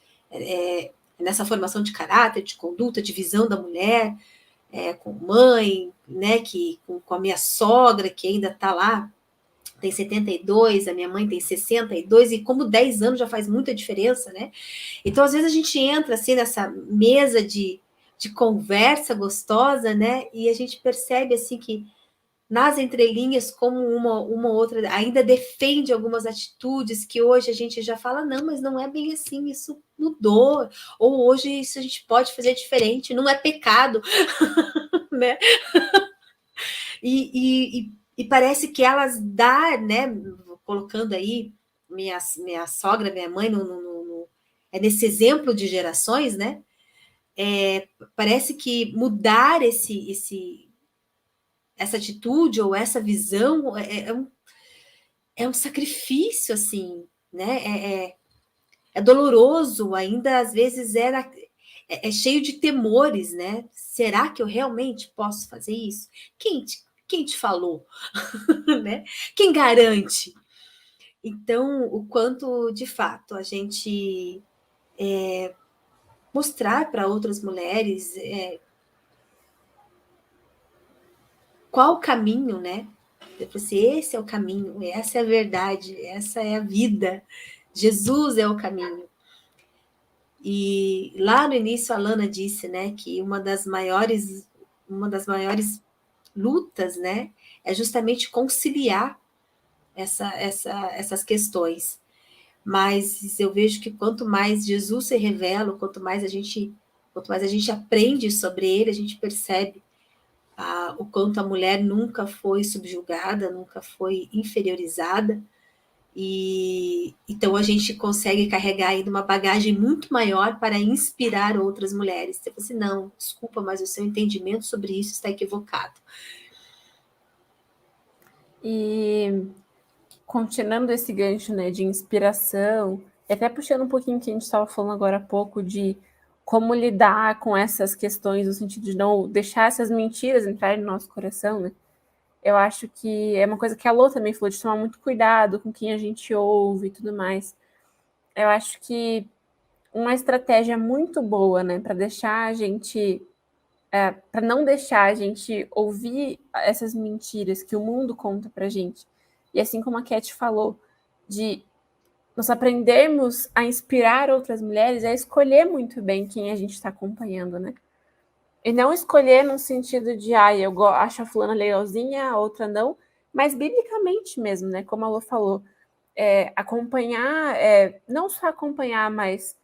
nessa formação de caráter, de conduta, de visão da mulher, com mãe, né, com a minha sogra, que ainda está lá, tem 72, a minha mãe tem 62, e como 10 anos já faz muita diferença, né? Então, às vezes, a gente entra assim nessa mesa de conversa gostosa, né? E a gente percebe assim que nas entrelinhas, como uma outra ainda defende algumas atitudes que hoje a gente já fala, não, mas não é bem assim, isso mudou, ou hoje isso a gente pode fazer diferente, não é pecado, né? E parece que elas dão, né? Colocando aí minha sogra, minha mãe, nesse exemplo de gerações, né? Parece que mudar essa atitude ou essa visão é um sacrifício, assim, né? É doloroso, ainda às vezes é cheio de temores, né? Será que eu realmente posso fazer isso? Quem te falou? Né? Quem garante? Então, o quanto, de fato, a gente mostrar para outras mulheres qual o caminho, né? Esse é o caminho, essa é a verdade, essa é a vida. Jesus é o caminho. E lá no início a Lana disse, né, que uma das maiores lutas, né, é justamente conciliar essas questões. Mas eu vejo que quanto mais Jesus se revela, quanto mais a gente aprende sobre ele, a gente percebe o quanto a mulher nunca foi subjugada, nunca foi inferiorizada, e então a gente consegue carregar ainda uma bagagem muito maior para inspirar outras mulheres. Você fala assim, não, desculpa, mas o seu entendimento sobre isso está equivocado. E continuando esse gancho, né, de inspiração, e até puxando um pouquinho que a gente estava falando agora há pouco de como lidar com essas questões, no sentido de não deixar essas mentiras entrarem no nosso coração, né? Eu acho que é uma coisa que a Lô também falou, de tomar muito cuidado com quem a gente ouve e tudo mais. Eu acho que uma estratégia muito boa, né, para deixar a gente... para não deixar a gente ouvir essas mentiras que o mundo conta pra gente. E assim como a Cat falou, de nós aprendermos a inspirar outras mulheres, é escolher muito bem quem a gente está acompanhando, né? E não escolher no sentido de, eu acho a fulana legalzinha, a outra não, mas biblicamente mesmo, né? Como a Lô falou, acompanhar, não só acompanhar, mas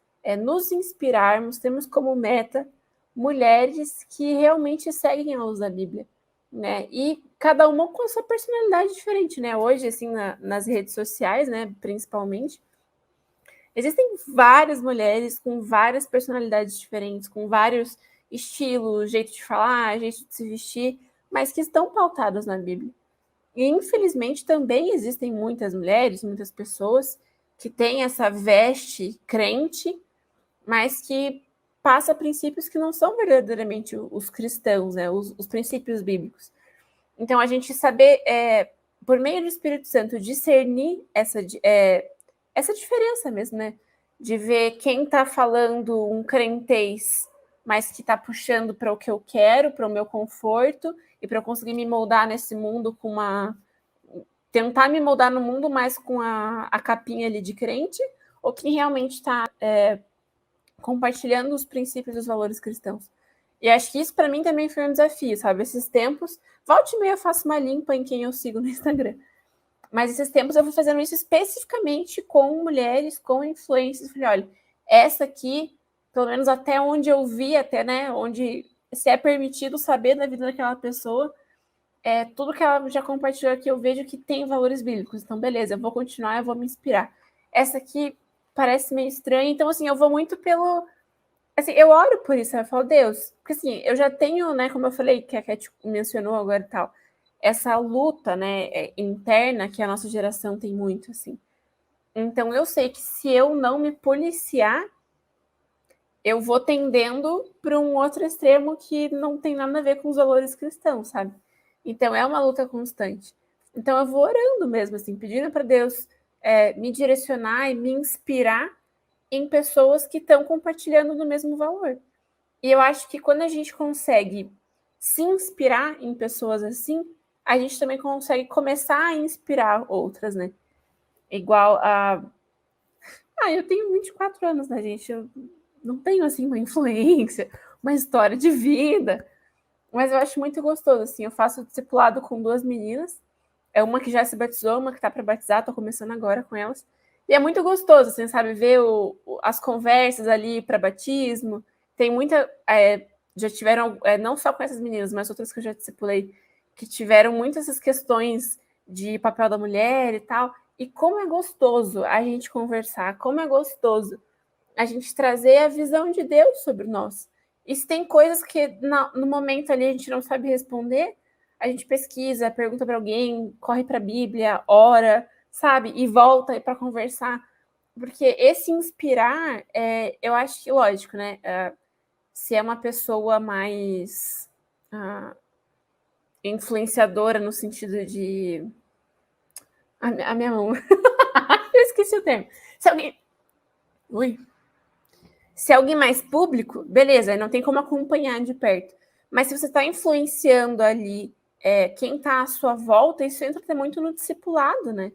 nos inspirarmos, temos como meta mulheres que realmente seguem a luz da Bíblia, né? E cada uma com a sua personalidade diferente, né? Hoje, assim, nas redes sociais, né, principalmente, existem várias mulheres com várias personalidades diferentes, com vários estilos, jeito de falar, jeito de se vestir, mas que estão pautadas na Bíblia. E, infelizmente, também existem muitas mulheres, muitas pessoas que têm essa veste crente, mas que passa princípios que não são verdadeiramente os cristãos, né? Os princípios bíblicos. Então, a gente saber, por meio do Espírito Santo, discernir essa diferença mesmo, né? De ver quem está falando um crentez, mas que está puxando para o que eu quero, para o meu conforto, e para eu conseguir me moldar nesse mundo tentar me moldar no mundo, mas com a capinha ali de crente, ou quem realmente está compartilhando os princípios e os valores cristãos. E acho que isso para mim também foi um desafio, sabe? Esses tempos, volta e meia eu faço uma limpa em quem eu sigo no Instagram. Mas esses tempos eu fui fazendo isso especificamente com mulheres, com influencers. Falei, olha, essa aqui, pelo menos até onde eu vi, até, né, onde se é permitido saber da vida daquela pessoa, tudo que ela já compartilhou aqui, eu vejo que tem valores bíblicos. Então, beleza, eu vou continuar, eu vou me inspirar. Essa aqui parece meio estranha, então, assim, eu vou muito pelo... Assim, eu oro por isso, eu falo, Deus, porque assim, eu já tenho, né, como eu falei, que a Cat mencionou agora e tal, essa luta, né, interna que a nossa geração tem muito, assim. Então, eu sei que se eu não me policiar, eu vou tendendo para um outro extremo que não tem nada a ver com os valores cristãos, sabe? Então, é uma luta constante. Então, eu vou orando mesmo, assim, pedindo para Deus me direcionar e me inspirar em pessoas que estão compartilhando do mesmo valor. E eu acho que quando a gente consegue se inspirar em pessoas assim, a gente também consegue começar a inspirar outras, né? Igual a... eu tenho 24 anos, né, gente? Eu não tenho, assim, uma influência, uma história de vida, mas eu acho muito gostoso, assim. Eu faço discipulado com 2 meninas, uma que já se batizou, uma que tá para batizar, tô começando agora com elas. E é muito gostoso, assim, sabe, ver as conversas ali para batismo. Tem muita... já tiveram, não só com essas meninas, mas outras que eu já discipulei, que tiveram muitas essas questões de papel da mulher e tal. E como é gostoso a gente conversar, como é gostoso a gente trazer a visão de Deus sobre nós. E se tem coisas que no momento ali a gente não sabe responder, a gente pesquisa, pergunta para alguém, corre para a Bíblia, ora, sabe? E volta para conversar. Porque esse inspirar, eu acho que, lógico, né? Se é uma pessoa mais influenciadora no sentido de... A minha mão. Eu esqueci o termo. Se alguém... Ui. Se é alguém mais público, beleza, não tem como acompanhar de perto. Mas se você está influenciando ali quem está à sua volta, isso entra até muito no discipulado, né?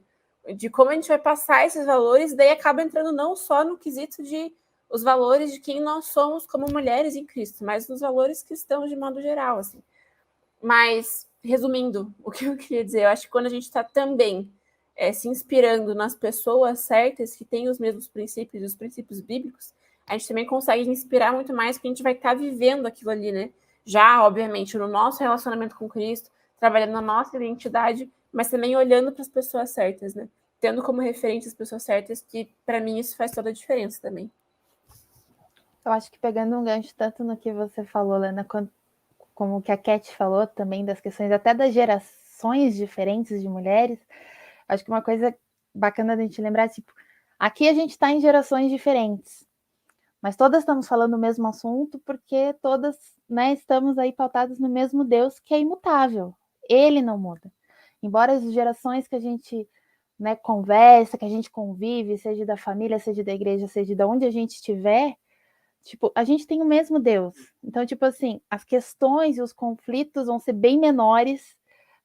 De como a gente vai passar esses valores, daí acaba entrando não só no quesito de os valores de quem nós somos como mulheres em Cristo, mas nos valores cristãos de modo geral, assim. Mas, resumindo, o que eu queria dizer, eu acho que quando a gente está também se inspirando nas pessoas certas, que têm os mesmos princípios, os princípios bíblicos, a gente também consegue inspirar muito mais, porque a gente vai estar vivendo aquilo ali, né? Já, obviamente, no nosso relacionamento com Cristo, trabalhando na nossa identidade, mas também olhando para as pessoas certas, né? Tendo como referente as pessoas certas, que para mim isso faz toda a diferença também. Eu acho que pegando um gancho tanto no que você falou, Lena, como o que a Cat falou também, das questões até das gerações diferentes de mulheres, acho que uma coisa bacana da gente lembrar, tipo, aqui a gente está em gerações diferentes, mas todas estamos falando o mesmo assunto porque todas, né, estamos aí pautadas no mesmo Deus que é imutável. Ele não muda. Embora as gerações que a gente, né, conversa, que a gente convive, seja da família, seja da igreja, seja de onde a gente estiver, tipo, a gente tem o mesmo Deus. Então, tipo assim, as questões e os conflitos vão ser bem menores,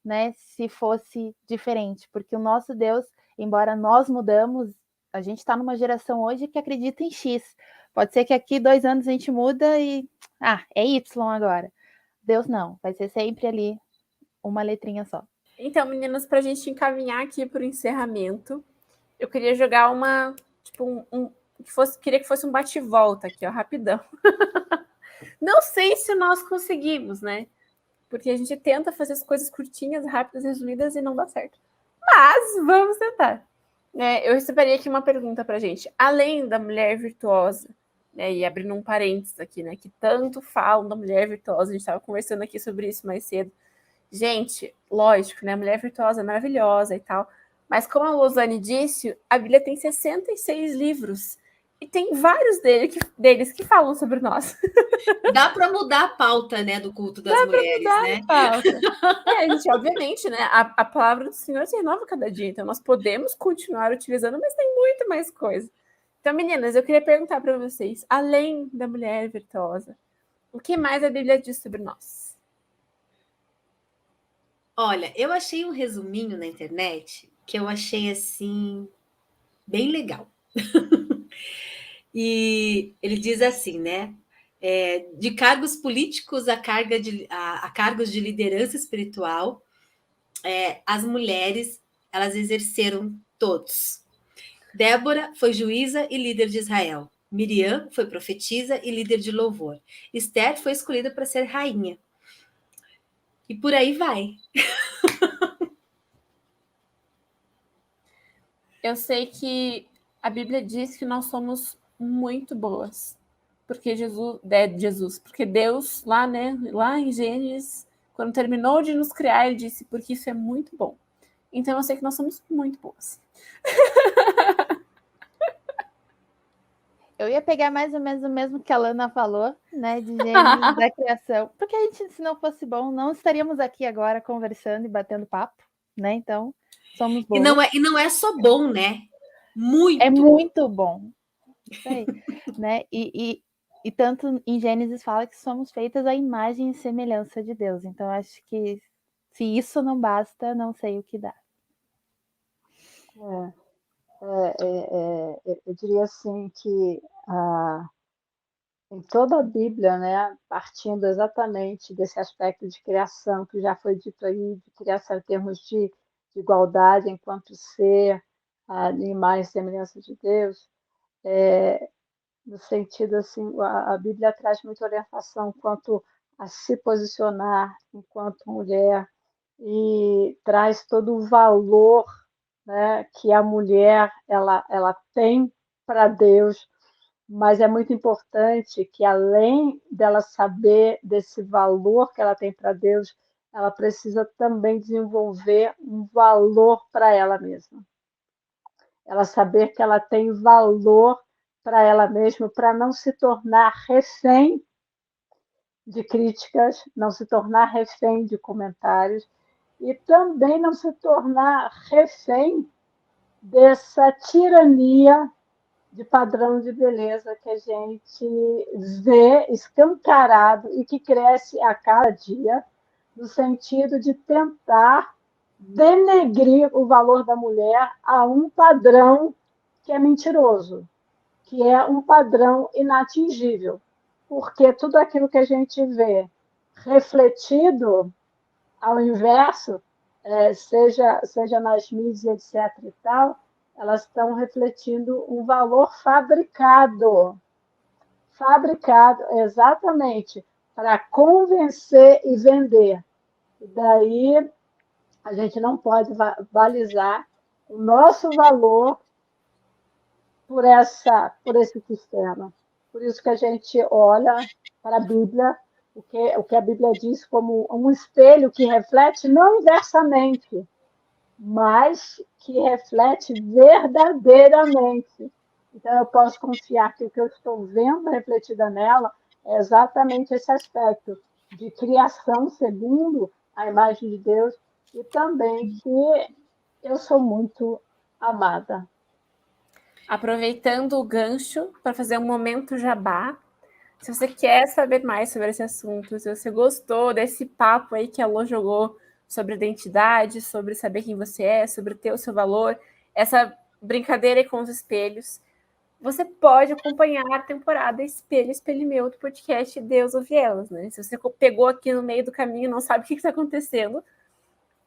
né, se fosse diferente, porque o nosso Deus, embora nós mudamos, a gente está numa geração hoje que acredita em X. Pode ser que aqui 2 anos a gente muda e é Y agora. Deus não, vai ser sempre ali uma letrinha só. Então, meninas, para a gente encaminhar aqui para o encerramento, eu queria jogar uma, tipo, queria que fosse um bate-volta aqui, ó, rapidão. Não sei se nós conseguimos, né? Porque a gente tenta fazer as coisas curtinhas, rápidas, resumidas e não dá certo. Mas vamos tentar. Eu receberia aqui uma pergunta pra gente. Além da mulher virtuosa, né, e abrindo um parênteses aqui, né, que tanto falam da mulher virtuosa, a gente estava conversando aqui sobre isso mais cedo. Gente, lógico, né, a mulher virtuosa é maravilhosa e tal, mas como a Losane disse, a Bíblia tem 66 livros e tem vários deles que falam sobre nós. Dá para mudar a pauta, né, do culto das mulheres, né? A gente, obviamente, né, a palavra do Senhor se renova cada dia, então nós podemos continuar utilizando, mas tem muito mais coisa. Então, meninas, eu queria perguntar para vocês, além da mulher virtuosa, o que mais a Bíblia diz sobre nós? Olha, eu achei um resuminho na internet que eu achei assim bem legal. E ele diz assim, né? De cargos políticos a cargos de liderança espiritual, as mulheres elas exerceram todos. Débora foi juíza e líder de Israel. Miriam foi profetisa e líder de louvor. Esther foi escolhida para ser rainha. E por aí vai. Eu sei que a Bíblia diz que nós somos muito boas. Porque porque Deus, lá, né, lá em Gênesis, quando terminou de nos criar, ele disse, porque isso é muito bom. Então eu sei que nós somos muito boas. Eu ia pegar mais ou menos o mesmo que a Lana falou, né, de Gênesis da criação. Porque a gente, se não fosse bom, não estaríamos aqui agora conversando e batendo papo, né? Então, somos boas. E não é só bom, né? Muito. É muito bom. Isso aí, né? E tanto em Gênesis fala que somos feitas à imagem e semelhança de Deus. Então, acho que se isso não basta, não sei o que dá. Eu diria assim que em toda a Bíblia, né, partindo exatamente desse aspecto de criação que já foi dito aí, de criação em termos de igualdade enquanto ser, de imagem e semelhança de Deus, no sentido assim, a Bíblia traz muita orientação quanto a se posicionar enquanto mulher e traz todo o valor, né, que a mulher ela tem para Deus, mas é muito importante que, além dela saber desse valor que ela tem para Deus, ela precisa também desenvolver um valor para ela mesma. Ela saber que ela tem valor para ela mesma, para não se tornar refém de críticas, não se tornar refém de comentários e também não se tornar refém dessa tirania de padrão de beleza que a gente vê escancarado e que cresce a cada dia, no sentido de tentar denegrir o valor da mulher a um padrão que é mentiroso, que é um padrão inatingível, porque tudo aquilo que a gente vê refletido ao inverso, seja nas mídias, etc. e tal, elas estão refletindo um valor fabricado exatamente para convencer e vender. E daí a gente não pode balizar o nosso valor por esse sistema. Por isso que a gente olha para a Bíblia, o que a Bíblia diz como um espelho que reflete não inversamente, mas que reflete verdadeiramente. Então, eu posso confiar que o que eu estou vendo refletida nela é exatamente esse aspecto de criação segundo a imagem de Deus e também que eu sou muito amada. Aproveitando o gancho para fazer um momento jabá, se você quer saber mais sobre esse assunto, se você gostou desse papo aí que a Lô jogou sobre identidade, sobre saber quem você é, sobre ter o seu valor, essa brincadeira aí com os espelhos, você pode acompanhar a temporada Espelho, Espelho Meu do podcast Deus Ouve Elas, né? Se você pegou aqui no meio do caminho e não sabe o que está acontecendo,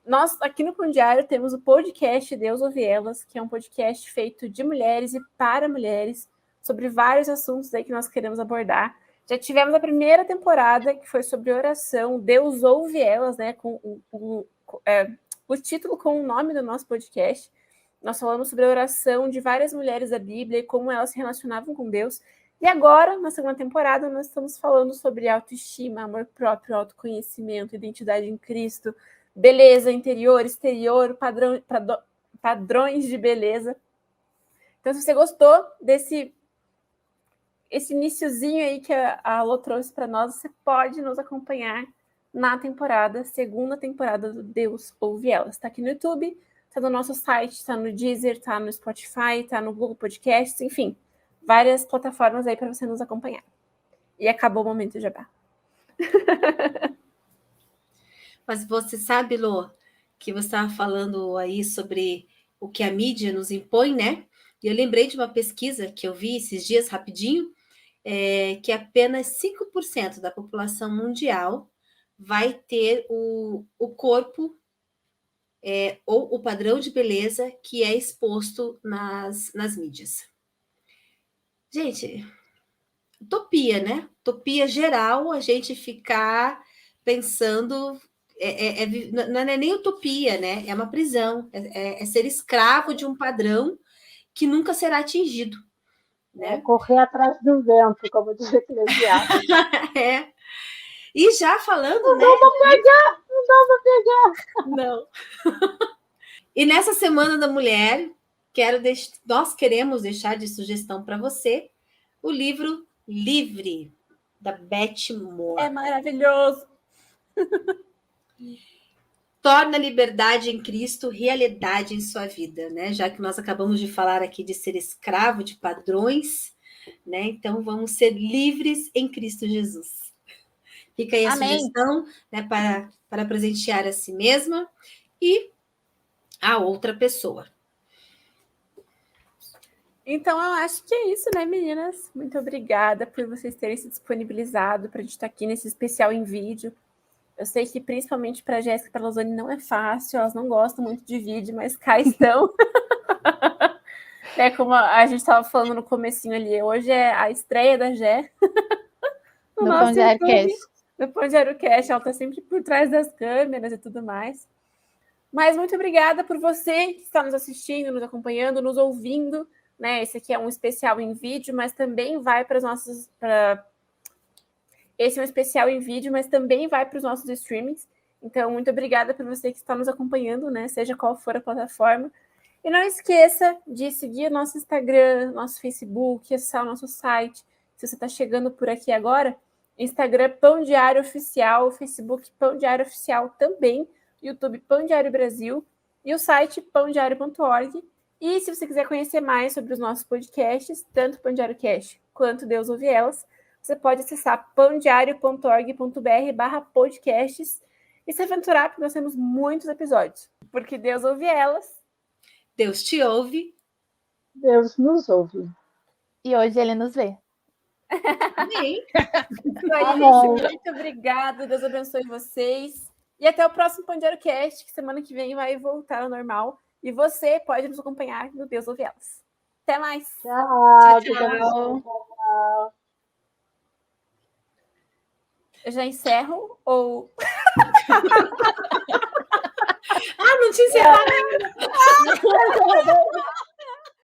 nós, aqui no Pão Diário, temos o podcast Deus Ouve Elas, que é um podcast feito de mulheres e para mulheres, sobre vários assuntos aí que nós queremos abordar. Já tivemos a primeira temporada, que foi sobre oração, Deus Ouve Elas, né, o título com o nome do nosso podcast. Nós falamos sobre a oração de várias mulheres da Bíblia e como elas se relacionavam com Deus. E agora, na segunda temporada, nós estamos falando sobre autoestima, amor próprio, autoconhecimento, identidade em Cristo, beleza interior, exterior, padrões de beleza. Então, se você gostou desse iniciozinho aí que a Lô trouxe para nós, você pode nos acompanhar na segunda temporada do Deus Ouve Elas. Está aqui no YouTube, está no nosso site, está no Deezer, está no Spotify, está no Google Podcasts, enfim, várias plataformas aí para você nos acompanhar. E acabou o momento de jabá. Mas você sabe, Lô, que você estava falando aí sobre o que a mídia nos impõe, né? E eu lembrei de uma pesquisa que eu vi esses dias, rapidinho, que apenas 5% da população mundial vai ter o corpo ou o padrão de beleza que é exposto nas mídias. Gente, utopia, né? Utopia geral, a gente ficar pensando não é nem utopia, né? É uma prisão, é ser escravo de um padrão que nunca será atingido, né? Correr atrás do vento, como diz Eclesiastes. É. E já falando, não né? Dá pra pegar! Não. E nessa Semana da Mulher, nós queremos deixar de sugestão para você o livro Livre, da Beth Moore. É maravilhoso. Torna a liberdade em Cristo realidade em sua vida, né? Já que nós acabamos de falar aqui de ser escravo de padrões, né? Então vamos ser livres em Cristo Jesus. Fica aí a Amém. sugestão, né, para presentear a si mesma e a outra pessoa. Então, eu acho que é isso, né, meninas? Muito obrigada por vocês terem se disponibilizado para a gente estar aqui nesse especial em vídeo. Eu sei que, principalmente para a Jéssica e para a Losane, não é fácil, elas não gostam muito de vídeo, mas cá estão. Como a gente estava falando no comecinho ali, hoje é a estreia da Jé. No Pão Diário Cast. No Pão Diário Cast, ela está sempre por trás das câmeras e tudo mais. Mas muito obrigada por você que está nos assistindo, nos acompanhando, nos ouvindo, né? Esse aqui é um especial em vídeo, mas também vai para os nossos... Esse é um especial em vídeo, mas também vai para os nossos streamings. Então, muito obrigada por você que está nos acompanhando, né? Seja qual for a plataforma. E não esqueça de seguir o nosso Instagram, nosso Facebook, acessar o nosso site. Se você está chegando por aqui agora, Instagram Pão Diário Oficial, Facebook Pão Diário Oficial também, YouTube Pão Diário Brasil e o site pãodiario.org. E se você quiser conhecer mais sobre os nossos podcasts, tanto Pão Diário Cast quanto Deus Ouve Elas, você pode acessar pãodiario.org.br/podcasts e se aventurar, porque nós temos muitos episódios. Porque Deus ouve elas. Deus te ouve. Deus nos ouve. E hoje ele nos vê. Amém. Gente, muito obrigada. Deus abençoe vocês. E até o próximo Pão Diário Cast, que semana que vem vai voltar ao normal. E você pode nos acompanhar no Deus Ouve Elas. Até mais. Tchau. Tchau. Eu já encerro ou... não tinha encerrado.